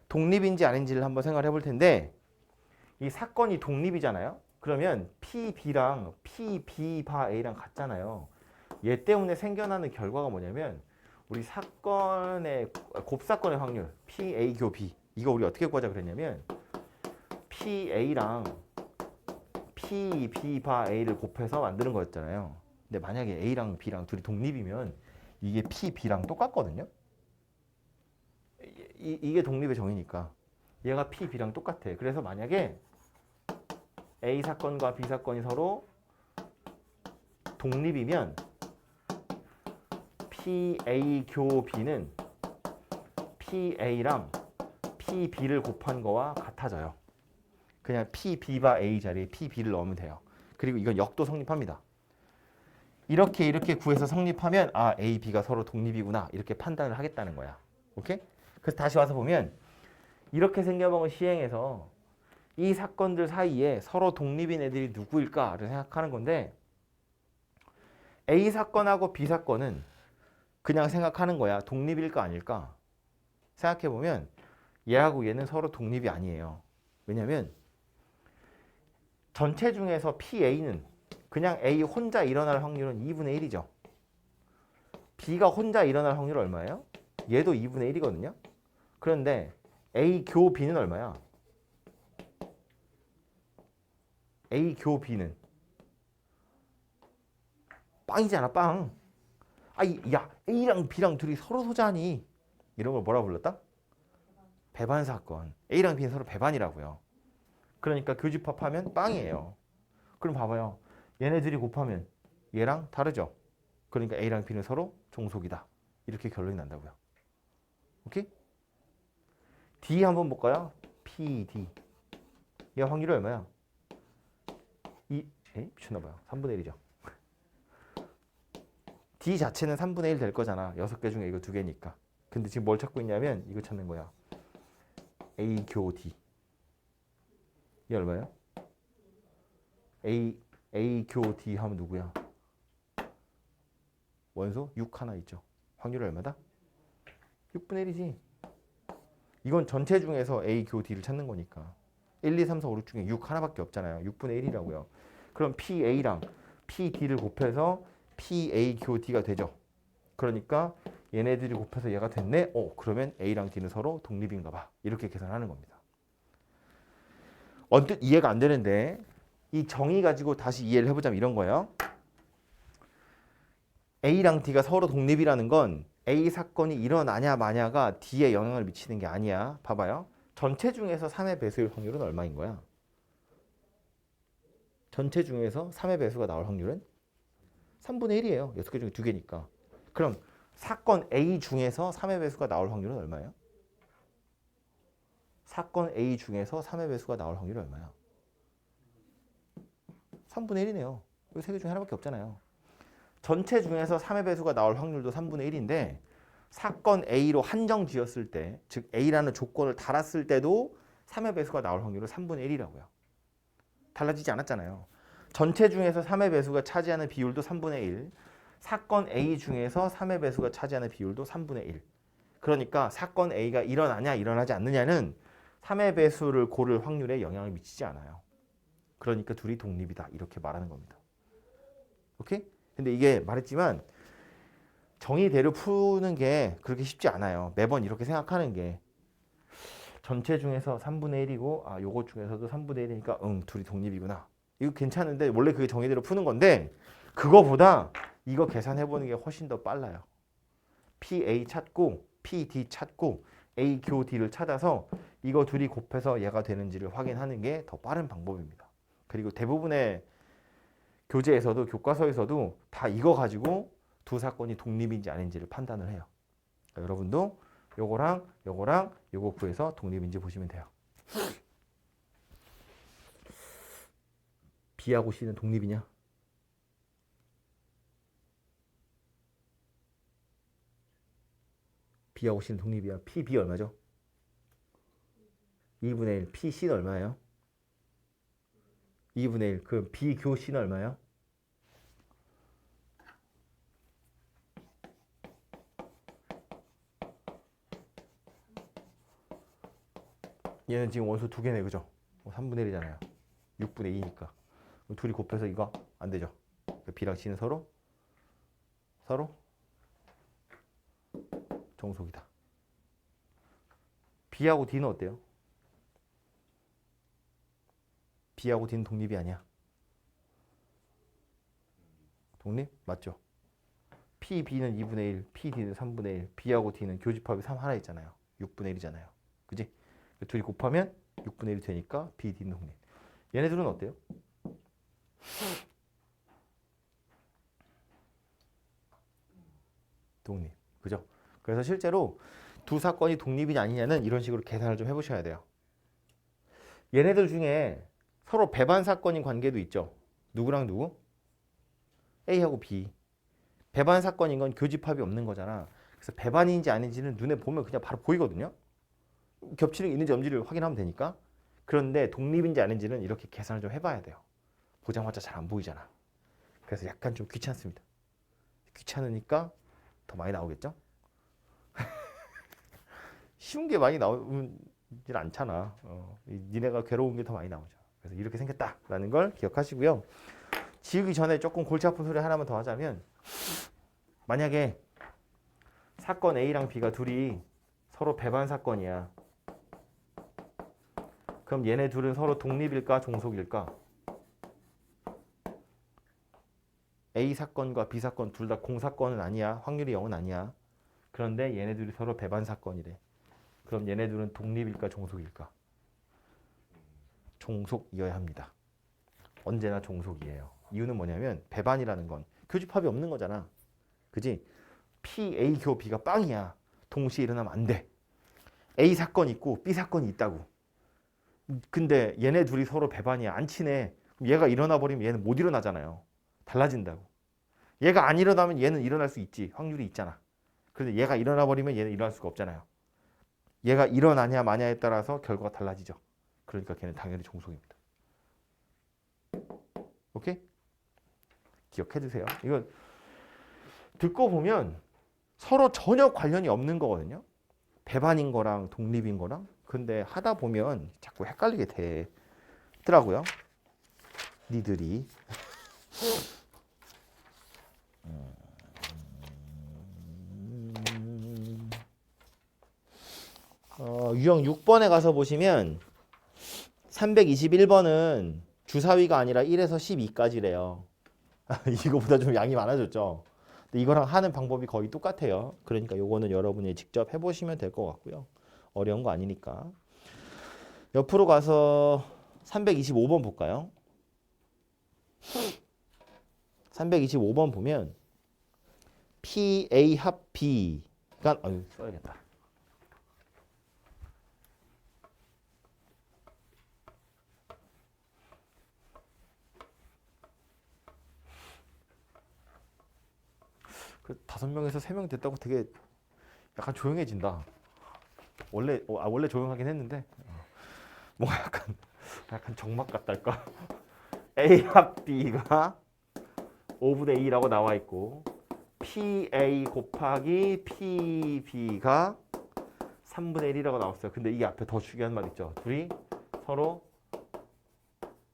독립인지 아닌지를 한번 생각해 볼 텐데 이 사건이 독립이잖아요. 그러면 PB랑 PB 바 A랑 같잖아요. 얘 때문에 생겨나는 결과가 뭐냐면 우리 사건의 곱사건의 확률 PA 교 B 이거 우리 어떻게 구하자 그랬냐면 PA랑 PB 바 A를 곱해서 만드는 거였잖아요. 근데 만약에 A랑 B랑 둘이 독립이면 이게 PB랑 똑같거든요. 이게 독립의 정의니까 얘가 PB랑 똑같아. 그래서 만약에 A 사건과 B 사건이 서로 독립이면 PA 교 B는 PA랑 PB를 곱한 거와 같아져요. 그냥 PB 바 A 자리에 PB를 넣으면 돼요. 그리고 이건 역도 성립합니다. 이렇게 구해서 성립하면 아 A, B가 서로 독립이구나 이렇게 판단을 하겠다는 거야. 오케이? 그래서 다시 와서 보면 이렇게 생겨먹은 시행에서 이 사건들 사이에 서로 독립인 애들이 누구일까를 생각하는 건데 A 사건하고 B 사건은 그냥 생각하는 거야. 독립일까 아닐까? 생각해보면 얘하고 얘는 서로 독립이 아니에요. 왜냐면 전체 중에서 PA는 그냥 A 혼자 일어날 확률은 2분의 1이죠. B가 혼자 일어날 확률은 얼마예요? 얘도 2분의 1이거든요. 그런데 A 교 B는 얼마야? A 교 B는 빵이잖아, 빵. 야, A랑 B랑 둘이 서로 소자니 이런 걸 뭐라 불렀다? 배반 사건. A랑 B는 서로 배반이라고요. 그러니까 교집합하면 빵이에요. 그럼 봐봐요. 얘네들이 곱하면 얘랑 다르죠? 그러니까 A랑 B는 서로 종속이다. 이렇게 결론이 난다고요. 오케이? D 한번 볼까요? P, D. 얘 확률이 얼마야? 미쳤나봐요. 3분의 1이죠. D 자체는 3분의 1 될 거잖아. 6개 중에 이거 2개니까. 근데 지금 뭘 찾고 있냐면 이거 찾는 거야. A 교 D. 이게 얼마야? A 교 D 하면 누구야? 원소 6 하나 있죠. 확률이 얼마다? 6분의 1이지. 이건 전체 중에서 A 교 D를 찾는 거니까. 1, 2, 3, 4, 5, 6 중에 6 하나밖에 없잖아요. 6분의 1이라고요. 그럼 PA랑 PD를 곱해서 PA 교 D가 되죠. 그러니까 얘네들이 곱해서 얘가 됐네. 그러면 A랑 D는 서로 독립인가 봐. 이렇게 계산하는 겁니다. 언뜻 이해가 안 되는데 이 정의 가지고 다시 이해를 해보자면 이런 거예요. A랑 D가 서로 독립이라는 건 A 사건이 일어나냐 마냐가 D에 영향을 미치는 게 아니야. 봐봐요. 전체 중에서 3의 배수일 확률은 얼마인 거야? 전체 중에서 3의 배수가 나올 확률은 3분의 1이에요. 6개 중에 2개니까. 그럼 사건 A 중에서 3의 배수가 나올 확률은 얼마예요? 사건 A 중에서 3의 배수가 나올 확률이 얼마야? 3분의 1이네요. 여기 3개 중에 하나밖에 없잖아요. 전체 중에서 3의 배수가 나올 확률도 3분의 1인데 사건 A로 한정 지었을 때, 즉 A라는 조건을 달았을 때도 3의 배수가 나올 확률은 3분의 1이라고요. 달라지지 않았잖아요. 전체 중에서 3의 배수가 차지하는 비율도 3분의 1. 사건 A 중에서 3의 배수가 차지하는 비율도 3분의 1. 그러니까 사건 A가 일어나냐 일어나지 않느냐는 3의 배수를 고를 확률에 영향을 미치지 않아요. 그러니까 둘이 독립이다. 이렇게 말하는 겁니다. 오케이? 근데 이게 말했지만 정의대로 푸는 게 그렇게 쉽지 않아요. 매번 이렇게 생각하는 게 전체 중에서 3분의 1이고 요것 중에서도 3분의 1이니까 둘이 독립이구나. 이거 괜찮은데 원래 그게 정의대로 푸는 건데 그거보다 이거 계산해보는 게 훨씬 더 빨라요. PA 찾고 PD 찾고 A 교 D를 찾아서 이거 둘이 곱해서 얘가 되는지를 확인하는 게 더 빠른 방법입니다. 그리고 대부분의 교재에서도 교과서에서도 다 이거 가지고 두 사건이 독립인지 아닌지를 판단을 해요. 그러니까 여러분도 요거랑 요거랑 요거 구해서 독립인지 보시면 돼요. B하고 C는 독립이냐? B하고 C는 독립이야. PB 얼마죠? 2분의 1. PC는 얼마예요? 2분의 1. 그럼 B 교 C는 얼마예요? 얘는 지금 원소 2개네. 그죠? 3분의 1이잖아요. 6분의 2니까. 둘이 곱해서 이거 안 되죠. B랑 C는 서로 종속이다. B하고 D는 어때요? B하고 D는 독립이 아니야. 독립? 맞죠? PB는 2분의 1, PD는 3분의 1, B하고 D는 교집합이 3 하나 있잖아요. 6분의 1이잖아요. 그지? 둘이 곱하면 6분의 1이 되니까 B, D는 독립. 얘네들은 어때요? 독립. 그죠? 그래서 실제로 두 사건이 독립이냐 아니냐는 이런 식으로 계산을 좀 해보셔야 돼요. 얘네들 중에 서로 배반 사건인 관계도 있죠. 누구랑 누구? A하고 B. 배반 사건인 건 교집합이 없는 거잖아. 그래서 배반인지 아닌지는 눈에 보면 그냥 바로 보이거든요. 겹치는 게 있는지 없는지를 확인하면 되니까. 그런데 독립인지 아닌지는 이렇게 계산을 좀 해봐야 돼요. 보자마자 잘 안 보이잖아. 그래서 약간 좀 귀찮습니다. 귀찮으니까 더 많이 나오겠죠? 쉬운 게 많이 나오질 않잖아. 니네가 괴로운 게 더 많이 나오죠. 그래서 이렇게 생겼다라는 걸 기억하시고요. 지우기 전에 조금 골치 아픈 소리 하나만 더 하자면 만약에 사건 A랑 B가 둘이 서로 배반 사건이야. 그럼 얘네 둘은 서로 독립일까 종속일까? A 사건과 B 사건 둘 다 공사건은 아니야. 확률이 0은 아니야. 그런데 얘네 둘이 서로 배반 사건이래. 그럼 얘네 둘은 독립일까 종속일까? 종속이어야 합니다. 언제나 종속이에요. 이유는 뭐냐면 배반이라는 건 교집합이 없는 거잖아. 그지? P, A 교 B가 빵이야. 동시에 일어나면 안 돼. A 사건 있고 B 사건이 있다고. 근데 얘네 둘이 서로 배반이야. 안 친해. 그럼 얘가 일어나 버리면 얘는 못 일어나잖아요. 달라진다고. 얘가 안 일어나면 얘는 일어날 수 있지. 확률이 있잖아. 그런데 얘가 일어나 버리면 얘는 일어날 수가 없잖아요. 얘가 일어나냐 마냐에 따라서 결과가 달라지죠. 그러니까 걔는 당연히 종속입니다. 오케이? 기억해 두세요. 이건 듣고 보면 서로 전혀 관련이 없는 거거든요. 배반인 거랑 독립인 거랑. 근데 하다 보면 자꾸 헷갈리게 되더라고요. 니들이. 유형 6번에 가서 보시면 321번은 주사위가 아니라 1에서 12까지래요. 이거보다 좀 양이 많아졌죠. 근데 이거랑 하는 방법이 거의 똑같아요. 그러니까 요거는 여러분이 직접 해보시면 될 것 같고요. 어려운 거 아니니까. 옆으로 가서 325번 볼까요? 325번 보면 PA 합 B가 써야겠다. 그 5명에서 3명 됐다고 되게 약간 조용해진다. 원래 조용하긴 했는데 뭔가 약간 정막 같달까? A 합 B가 5분의 2라고 나와 있고 PA 곱하기 PB가 3분의 1이라고 나왔어요. 근데 이게 앞에 더 중요한 말 있죠. 둘이 서로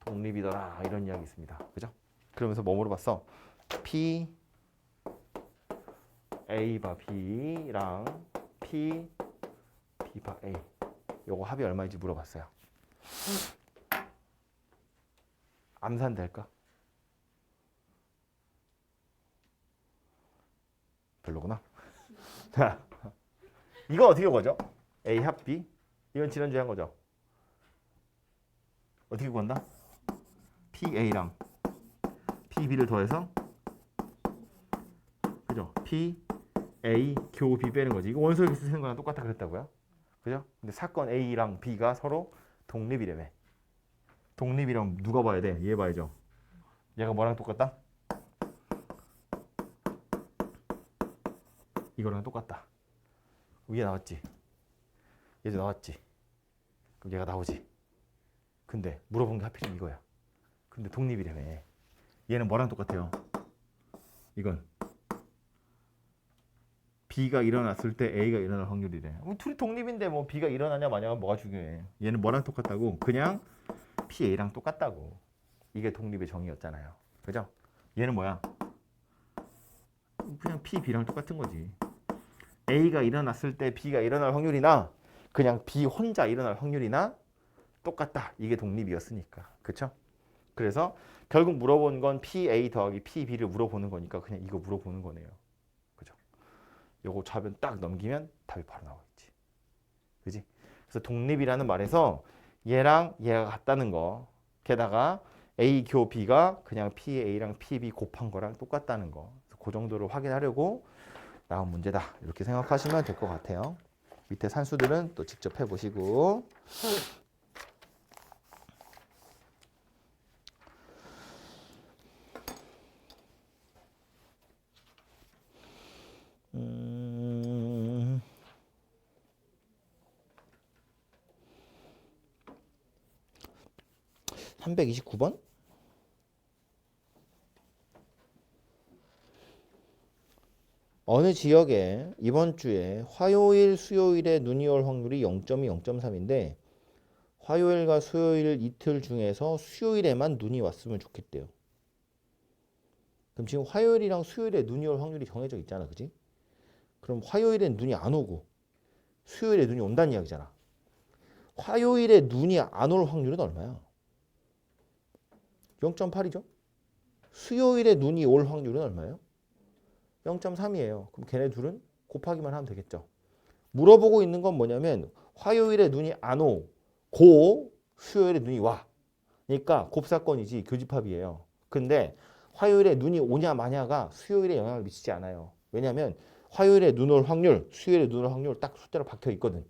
독립이더라 이런 이야기 있습니다. 그죠? 그러면서 뭐 물어봤어? P A 바 B랑 P B 바 A 요거 합이 얼마인지 물어봤어요. 암산 될까? 별로구나. 이거 어떻게 구하죠? A 합 B? 이건 지난주에 한 거죠. 어떻게 구한다? PA랑 PB를 더해서 그죠? PA 교 B 빼는 거지. 이거 원소의 개수 쓰는 거랑 똑같다 그랬다고요? 그죠? 근데 사건 A랑 B가 서로 독립이래매. 독립이랑 누가 봐야 돼? 얘 봐야죠. 얘가 뭐랑 똑같다? 이거랑 똑같다. 위에 나왔지? 얘도 나왔지? 그럼 얘가 나오지? 근데 물어본 게 하필이면 이거야. 근데 독립이라며. 얘는 뭐랑 똑같아요? 이건 B가 일어났을 때 A가 일어날 확률이래. 둘이 독립인데 뭐 B가 일어나냐 마냐가 뭐가 중요해. 얘는 뭐랑 똑같다고? 그냥 PA랑 똑같다고. 이게 독립의 정의였잖아요. 그죠? 얘는 뭐야? 그냥 P, B랑 똑같은 거지. A가 일어났을 때 B가 일어날 확률이나 그냥 B 혼자 일어날 확률이나 똑같다. 이게 독립이었으니까. 그쵸? 그래서 결국 물어본 건 PA 더하기 PB를 물어보는 거니까 그냥 이거 물어보는 거네요. 그죠? 요거 좌변 딱 넘기면 답이 바로 나와있지. 그지? 그래서 독립이라는 말에서 얘랑 얘가 같다는 거 게다가 A 교 B가 그냥 PA랑 PB 곱한 거랑 똑같다는 거. 그 정도를 확인하려고 나온 문제다. 이렇게 생각하시면 될 것 같아요. 밑에 산수들은 또 직접 해보시고 음... 329번? 어느 지역에 이번 주에 화요일, 수요일에 눈이 올 확률이 0.2, 0.3인데 화요일과 수요일 이틀 중에서 수요일에만 눈이 왔으면 좋겠대요. 그럼 지금 화요일이랑 수요일에 눈이 올 확률이 정해져 있잖아. 그지? 그럼 화요일엔 눈이 안 오고 수요일에 눈이 온다는 이야기잖아. 화요일에 눈이 안 올 확률은 얼마야? 0.8이죠. 수요일에 눈이 올 확률은 얼마예요? 0.3이에요. 그럼 걔네 둘은 곱하기만 하면 되겠죠. 물어보고 있는 건 뭐냐면 화요일에 눈이 안 오고 수요일에 눈이 와. 그러니까 곱사건이지 교집합이에요. 근데 화요일에 눈이 오냐 마냐가 수요일에 영향을 미치지 않아요. 왜냐하면 화요일에 눈 올 확률, 수요일에 눈 올 확률 딱 숫자로 박혀 있거든.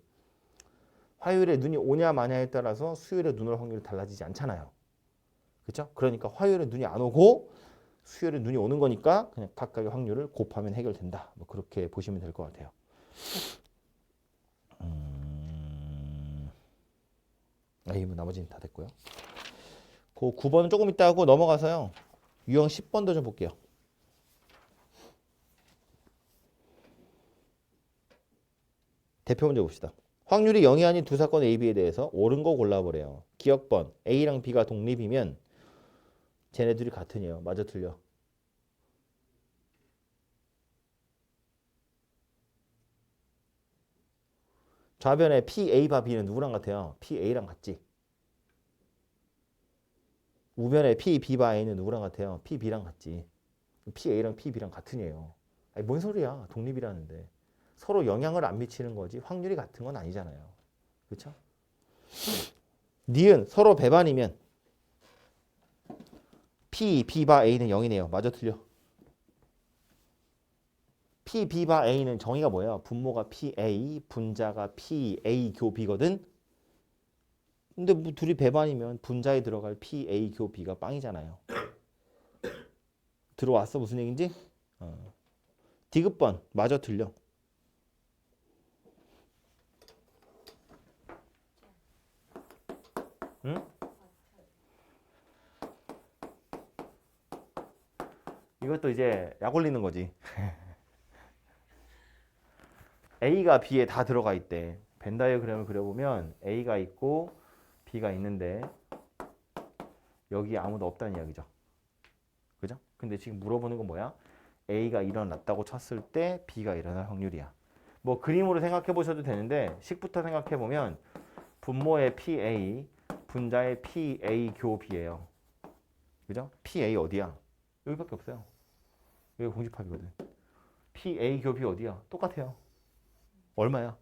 화요일에 눈이 오냐 마냐에 따라서 수요일에 눈 올 확률이 달라지지 않잖아요. 그렇죠? 그러니까 화요일에 눈이 안 오고 수요일에 눈이 오는 거니까 그냥 각각의 확률을 곱하면 해결된다. 뭐 그렇게 보시면 될 것 같아요. 뭐 나머지는 다 됐고요. 그 9번은 조금 이따 하고 넘어가서요. 유형 10번도 좀 볼게요. 대표 문제 봅시다. 확률이 0이 아닌 두 사건 A, B에 대해서 옳은 거 골라보래요. 기억번 A랑 B가 독립이면 쟤네들이 같으네요. 맞아 틀려? 좌변에 PA 바 B는 누구랑 같아요? PA랑 같지. 우변에 PB 바 A는 누구랑 같아요? PB랑 같지. PA랑 PB랑 같으네요. 아니 뭔 소리야? 독립이라는데. 서로 영향을 안 미치는 거지 확률이 같은 건 아니잖아요. 그렇죠? 니은 서로 배반이면 P, B 바 A는 0이네요. 맞아 틀려? P, B 바 A는 정의가 뭐예요? 분모가 PA, 분자가 PA 교 B거든? 근데 뭐 둘이 배반이면 분자에 들어갈 PA 교 B가 빵이잖아요. 들어왔어? 무슨 얘기인지? 디귿번 맞아 틀려? 응? 이것도 이제 약 올리는 거지. A가 B에 다 들어가 있대. 벤 다이어그램을 그려보면 A가 있고 B가 있는데 여기 아무도 없다는 이야기죠. 그죠? 근데 지금 물어보는 건 뭐야? A가 일어났다고 쳤을 때 B가 일어날 확률이야. 뭐 그림으로 생각해 보셔도 되는데 식부터 생각해 보면 분모의 PA, 분자의 PA 교 B예요. 그죠? PA 어디야? 여기밖에 없어요. 여기 공집합이거든. PA 교 B 어디야? 똑같아요. 얼마야?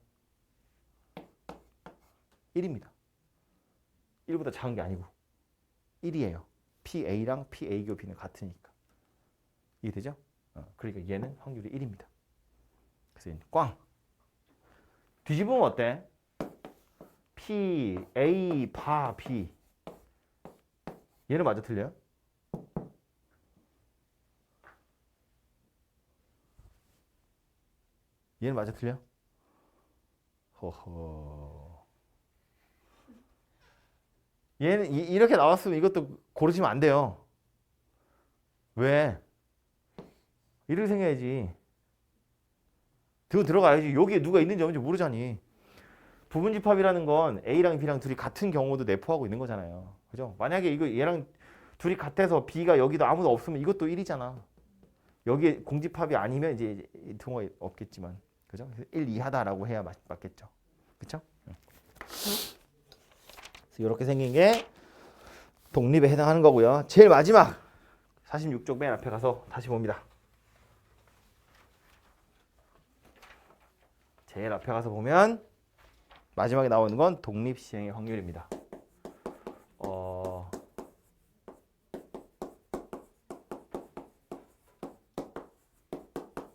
1입니다. 1보다 작은 게 아니고 1이에요. PA랑 PA 교 B는 같으니까. 이해되죠? 그러니까 얘는 확률이 1입니다. 그래서 꽝. 뒤집으면 어때? PA 바 B. 얘는 맞아 틀려요? 얘는 맞아 틀려? 허허. 얘는 이렇게 나왔으면 이것도 고르시면 안 돼요. 왜? 이렇게 생겨야지. 들어가야지. 여기에 누가 있는지 없는지 모르잖니. 부분집합이라는 건 A랑 B랑 둘이 같은 경우도 내포하고 있는 거잖아요. 그죠? 만약에 이거 얘랑 둘이 같아서 B가 여기도 아무도 없으면 이것도 1이잖아. 여기에 공집합이 아니면 이제 등호가 없겠지만. 그죠? 1 이하다라고 해야 맞겠죠. 그쵸? 그래서 이렇게 생긴 게 독립에 해당하는 거고요. 제일 마지막 46쪽 맨 앞에 가서 다시 봅니다. 제일 앞에 가서 보면 마지막에 나오는 건 독립 시행의 확률입니다.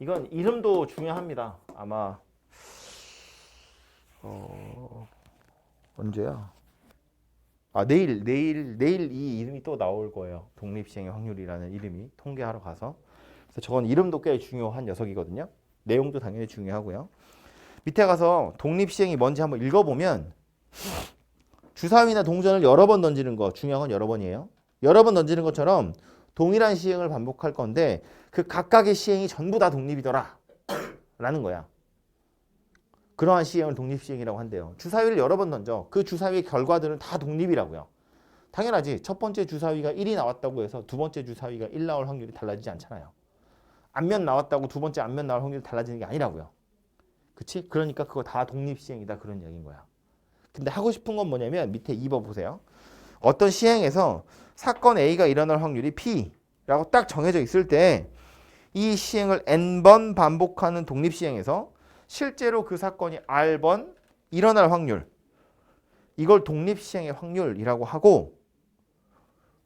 이건 이름도 중요합니다. 아마 언제야? 내일 이 이름이 또 나올 거예요. 독립 시행의 확률이라는 이름이 통계하러 가서. 그래서 저건 이름도 꽤 중요한 녀석이거든요. 내용도 당연히 중요하고요. 밑에 가서 독립 시행이 뭔지 한번 읽어보면 주사위나 동전을 여러 번 던지는 거 중요한 건 여러 번이에요. 여러 번 던지는 것처럼 동일한 시행을 반복할 건데 그 각각의 시행이 전부 다 독립이더라 라는 거야. 그러한 시행을 독립시행이라고 한대요. 주사위를 여러 번 던져. 그 주사위의 결과들은 다 독립이라고요. 당연하지. 첫 번째 주사위가 1이 나왔다고 해서 두 번째 주사위가 1 나올 확률이 달라지지 않잖아요. 앞면 나왔다고 두 번째 앞면 나올 확률이 달라지는 게 아니라고요. 그치? 그러니까 그거 다 독립시행이다 그런 얘기인 거야. 근데 하고 싶은 건 뭐냐면 밑에 2번 보세요. 어떤 시행에서 사건 A가 일어날 확률이 P라고 딱 정해져 있을 때 이 시행을 N번 반복하는 독립시행에서 실제로 그 사건이 R번 일어날 확률 이걸 독립시행의 확률이라고 하고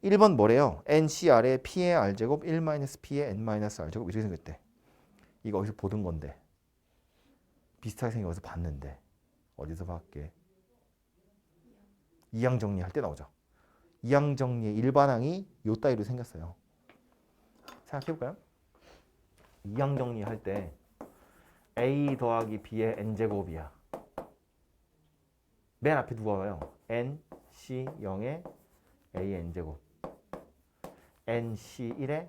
1번 뭐래요? NCR의 P의 R제곱 1-P의 N-R제곱 이렇게 생겼대. 이거 어디서 보던 건데. 비슷하게 생긴 거 어디서 봤는데. 어디서 봤게? 이항 정리할 때 나오죠. 이항 정리의 일반항이 요 따위로 생겼어요. 생각해볼까요? 이항 정리할 때 a 더하기 b의 n제곱이야. 맨 앞에 누가 와요? n, c, 0의 a n제곱 n, c, 1의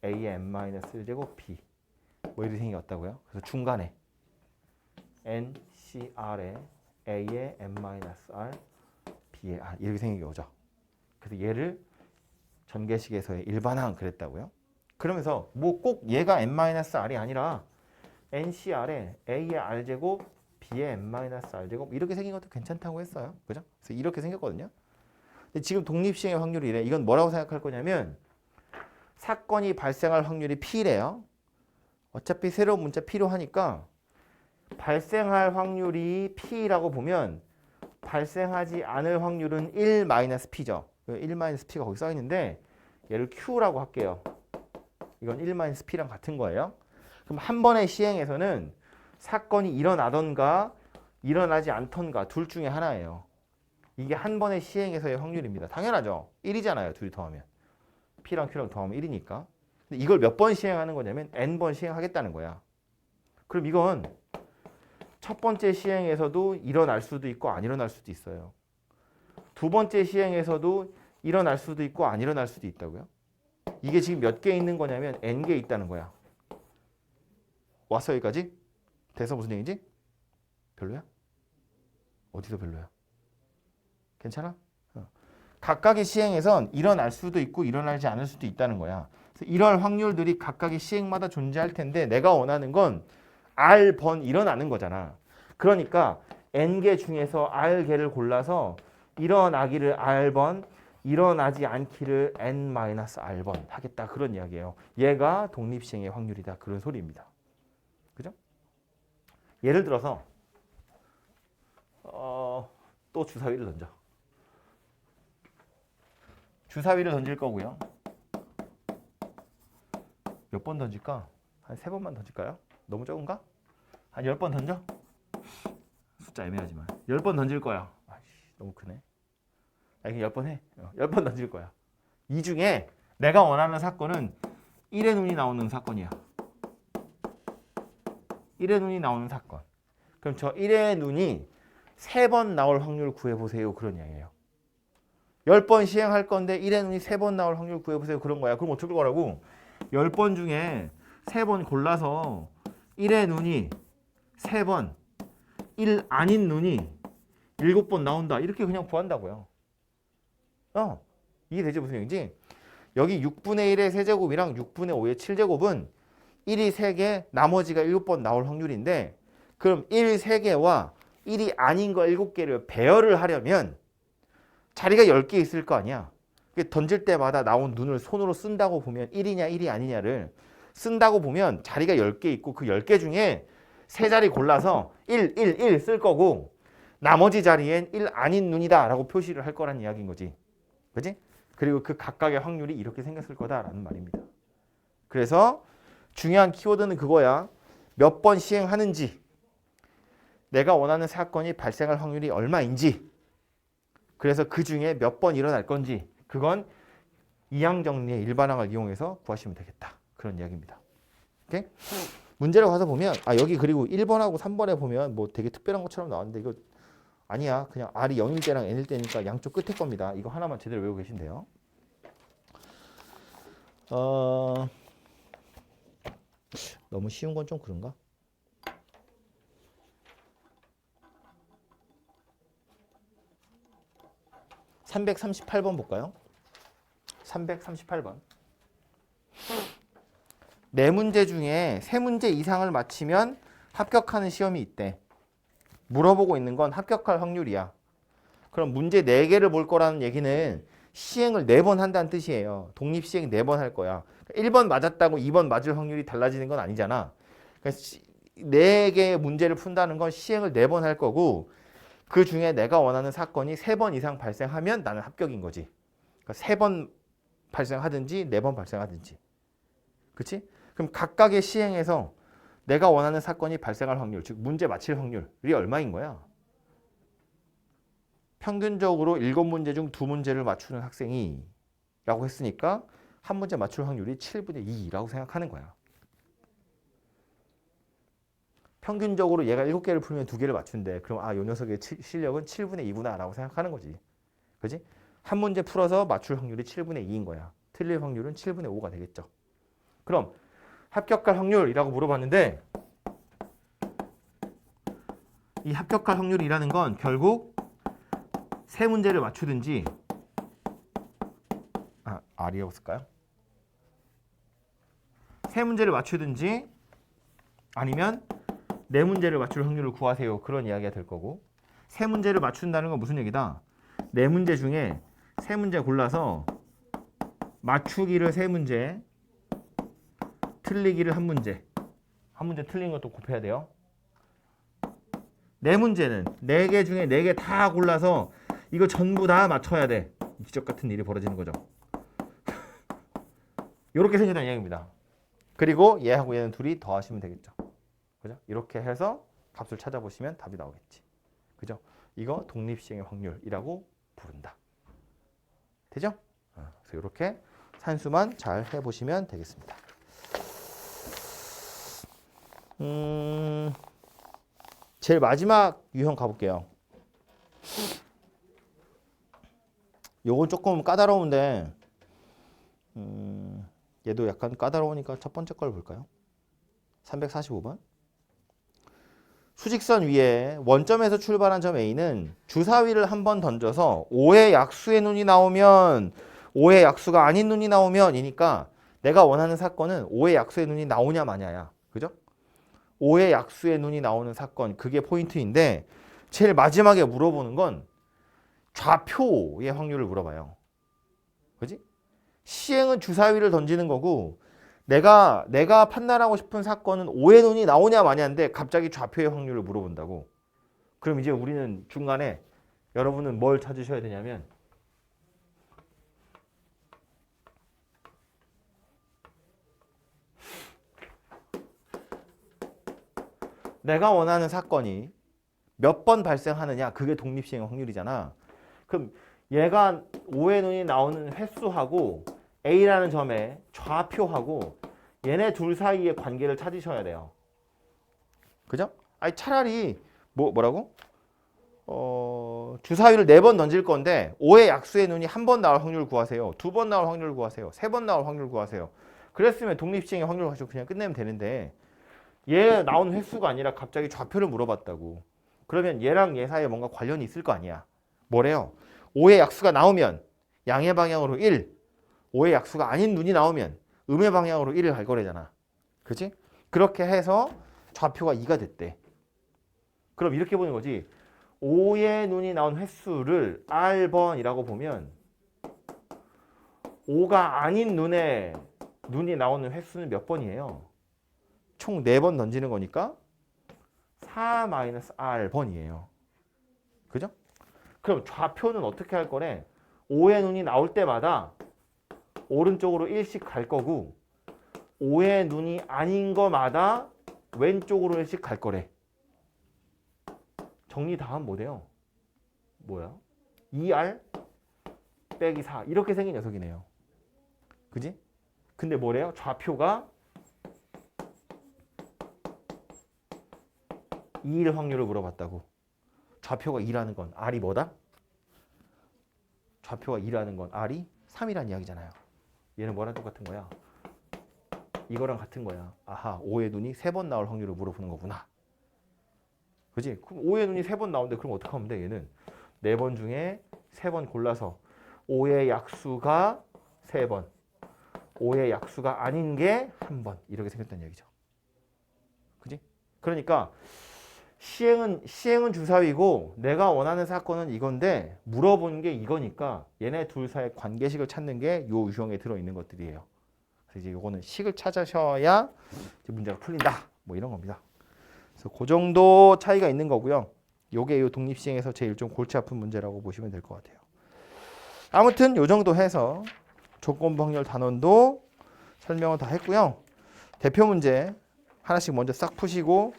a n-1제곱 b 뭐 이렇게 생겼다고요? 그래서 중간에 n, c, r의 a의 n-r, b의 r 이렇게 생긴 게 오죠. 그래서 얘를 전개식에서의 일반항 그랬다고요. 그러면서 뭐 꼭 얘가 n-r이 아니라 ncr에 a의 r제곱 b의 n-r제곱 이렇게 생긴 것도 괜찮다고 했어요. 그죠? 그래서 이렇게 생겼거든요. 근데 지금 독립시행의 확률이 이래. 이건 뭐라고 생각할 거냐면 사건이 발생할 확률이 p래요. 어차피 새로운 문자 필요하니까 발생할 확률이 p라고 보면 발생하지 않을 확률은 1-p죠. 1-p가 거기 써 있는데 얘를 q라고 할게요. 이건 1-p랑 같은 거예요. 그럼 한 번의 시행에서는 사건이 일어나던가 일어나지 않던가 둘 중에 하나예요. 이게 한 번의 시행에서의 확률입니다. 당연하죠. 1이잖아요. 둘이 더하면. P랑 Q랑 더하면 1이니까. 근데 이걸 몇 번 시행하는 거냐면 N번 시행하겠다는 거야. 그럼 이건 첫 번째 시행에서도 일어날 수도 있고 안 일어날 수도 있어요. 두 번째 시행에서도 일어날 수도 있고 안 일어날 수도 있다고요. 이게 지금 몇 개 있는 거냐면 N개 있다는 거야. 왔어 여기까지? 돼서 무슨 얘기지? 별로야? 어디서 별로야? 괜찮아? 각각의 시행에선 일어날 수도 있고 일어나지 않을 수도 있다는 거야. 그래서 이런 확률들이 각각의 시행마다 존재할 텐데 내가 원하는 건 R번 일어나는 거잖아. 그러니까 N개 중에서 R개를 골라서 일어나기를 R번, 일어나지 않기를 N-R번 하겠다. 그런 이야기예요. 얘가 독립시행의 확률이다. 그런 소리입니다. 그죠? 예를 들어서 또 주사위를 던져. 주사위를 던질 거고요. 몇 번 던질까? 한 3번만 던질까요? 너무 적은가? 한 10번 던져? 숫자 애매하지만 10번 던질 거야. 아이씨, 너무 크네. 아니, 10번 해. 10번 던질 거야. 이 중에 내가 원하는 사건은 1의 눈이 나오는 사건이야. 1의 눈이 나오는 사건. 그럼 저 1의 눈이 3번 나올 확률 구해보세요. 그런 이야기예요. 10번 시행할 건데 1의 눈이 3번 나올 확률 구해보세요. 그런 거야. 그럼 어떻게 거라고? 10번 중에 3번 골라서 1의 눈이 3번, 1 아닌 눈이 7번 나온다. 이렇게 그냥 구한다고요. 이게 대체 무슨 얘기지? 여기 6분의 1의 세제곱이랑 6분의 5의 7제곱은 1이 3개, 나머지가 7번 나올 확률인데 그럼 1 3개와 1이 아닌 거 7개를 배열을 하려면 자리가 10개 있을 거 아니야. 던질 때마다 나온 눈을 손으로 쓴다고 보면 1이냐 1이 아니냐를 쓴다고 보면 자리가 10개 있고 그 10개 중에 3자리 골라서 1, 1, 1 쓸 거고 나머지 자리엔 1 아닌 눈이다 라고 표시를 할 거란 이야기인 거지. 그지? 그리고 그 각각의 확률이 이렇게 생겼을 거다라는 말입니다. 그래서 중요한 키워드는 그거야. 몇 번 시행하는지, 내가 원하는 사건이 발생할 확률이 얼마인지, 그래서 그 중에 몇 번 일어날 건지, 그건 이항 정리의 일반항을 이용해서 구하시면 되겠다. 그런 이야기입니다. 오케이? 문제를 가서 보면 여기 그리고 1번하고 3번에 보면 뭐 되게 특별한 것처럼 나왔는데 이거 아니야. 그냥 R이 0일 때랑 N일 때니까 양쪽 끝에 겁니다. 이거 하나만 제대로 외우고 계시면 돼요. 너무 쉬운 건 좀 그런가? (338번) 볼까요? 338번. 네 문제 중에 세 문제 이상을 맞히면 합격하는 시험이 있대. 물어보고 있는 건 합격할 확률이야. 그럼 문제 4개를 볼 거라는 얘기는 시행을 4번 한다는 뜻이에요. 독립시행 4번 할 거야. 1번 맞았다고 2번 맞을 확률이 달라지는 건 아니잖아. 그러니까 4개의 문제를 푼다는 건 시행을 4번 할 거고 그 중에 내가 원하는 사건이 3번 이상 발생하면 나는 합격인 거지. 그러니까 3번 발생하든지 4번 발생하든지. 그치? 그럼 각각의 시행에서 내가 원하는 사건이 발생할 확률, 즉 문제 맞힐 확률이 얼마인 거야? 평균적으로 7문제 중 2문제를 맞추는 학생이 라고 했으니까 한 문제 맞출 확률이 7분의 2라고 생각하는 거야. 평균적으로 얘가 7개를 풀면 2개를 맞춘대. 그럼 요 녀석의 실력은 7분의 2구나 라고 생각하는 거지. 그지? 한 문제 풀어서 맞출 확률이 7분의 2인 거야. 틀릴 확률은 7분의 5가 되겠죠. 그럼 합격할 확률이라고 물어봤는데 이 합격할 확률이라는 건 결국 세 문제를 맞추든지 R이라고 쓸까요? 세 문제를 맞추든지 아니면 네 문제를 맞출 확률을 구하세요. 그런 이야기가 될 거고 세 문제를 맞춘다는 건 무슨 얘기다? 네 문제 중에 세 문제 골라서 맞추기를 세 문제, 틀리기를 한 문제. 한 문제 틀린 것도 곱해야 돼요. 네 문제는 네 개 중에 네 개 다 골라서 이거 전부 다 맞춰야 돼. 기적 같은 일이 벌어지는 거죠. 이렇게 생긴다는 이야기입니다. 그리고 얘하고 얘는 둘이 더하시면 되겠죠. 그죠? 이렇게 해서 값을 찾아보시면 답이 나오겠지. 그죠? 이거 독립시행의 확률이라고 부른다. 되죠? 그래서 이렇게 산수만 잘 해보시면 되겠습니다. 제일 마지막 유형 가볼게요. 요건 조금 까다로운데 얘도 약간 까다로우니까 첫 번째 걸 볼까요? 345번. 수직선 위에 원점에서 출발한 점 A는 주사위를 한번 던져서 5의 약수의 눈이 나오면 5의 약수가 아닌 눈이 나오면 이니까 내가 원하는 사건은 5의 약수의 눈이 나오냐 마냐야. 그죠? 5의 약수의 눈이 나오는 사건 그게 포인트인데 제일 마지막에 물어보는 건 좌표의 확률을 물어봐요. 그지? 시행은 주사위를 던지는 거고 내가 판단하고 싶은 사건은 5의 눈이 나오냐 마냐인데 갑자기 좌표의 확률을 물어본다고. 그럼 이제 우리는 중간에 여러분은 뭘 찾으셔야 되냐면 내가 원하는 사건이 몇 번 발생하느냐 그게 독립시행 확률이잖아. 그럼 얘가 5의 눈이 나오는 횟수하고 A라는 점의 좌표하고 얘네 둘 사이의 관계를 찾으셔야 돼요. 그죠? 아니 차라리 뭐라고? 주사위를 4번 던질 건데 5의 약수의 눈이 한 번 나올 확률을 구하세요. 2번 나올 확률을 구하세요. 3번 나올 확률을 구하세요. 그랬으면 독립시행의 확률을 가지고 그냥 끝내면 되는데 얘 나온 횟수가 아니라 갑자기 좌표를 물어봤다고. 그러면 얘랑 얘 사이에 뭔가 관련이 있을 거 아니야. 뭐래요? 5의 약수가 나오면 양의 방향으로 1, 5의 약수가 아닌 눈이 나오면 음의 방향으로 1을 갈 거래잖아. 그치? 그렇게 해서 좌표가 2가 됐대. 그럼 이렇게 보는 거지. 5의 눈이 나온 횟수를 R번이라고 보면 5가 아닌 눈이 나오는 횟수는 몇 번이에요? 총 4번 던지는 거니까 4-R번이에요. 그죠? 그럼 좌표는 어떻게 할 거래? 5의 눈이 나올 때마다 오른쪽으로 1씩 갈 거고 5의 눈이 아닌 거마다 왼쪽으로 1씩 갈 거래. 정리 다 하면 뭐 돼요? 뭐야? 2R 빼기 4 이렇게 생긴 녀석이네요. 그지? 근데 뭐래요? 좌표가 2일 확률을 물어봤다고. 좌표가 2라는 건 R이 뭐다? 좌표가 2라는 건 R이 3이라는 이야기잖아요. 얘는 뭐랑 똑같은 거야? 이거랑 같은 거야. 아하, 5의 눈이 3번 나올 확률을 물어보는 거구나. 그지? 그럼 5의 눈이 3번 나오는데 그럼 어떻게 하면 돼? 얘는 4번 중에 3번 골라서 5의 약수가 3번, 5의 약수가 아닌 게 1번 이렇게 생겼다는 얘기죠. 그지? 그러니까 시행은 주사위고 내가 원하는 사건은 이건데 물어보는 게 이거니까 얘네 둘 사이의 관계식을 찾는 게 요 유형에 들어있는 것들이에요. 그래서 이제 요거는 식을 찾으셔야 이제 문제가 풀린다. 뭐 이런 겁니다. 그래서 그 정도 차이가 있는 거고요. 요게 요 독립시행에서 제일 좀 골치 아픈 문제라고 보시면 될 것 같아요. 아무튼 요 정도 해서 조건부 확률 단원도 설명을 다 했고요. 대표 문제 하나씩 먼저 싹 푸시고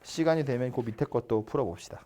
시간이 되면 그 밑에 것도 풀어봅시다.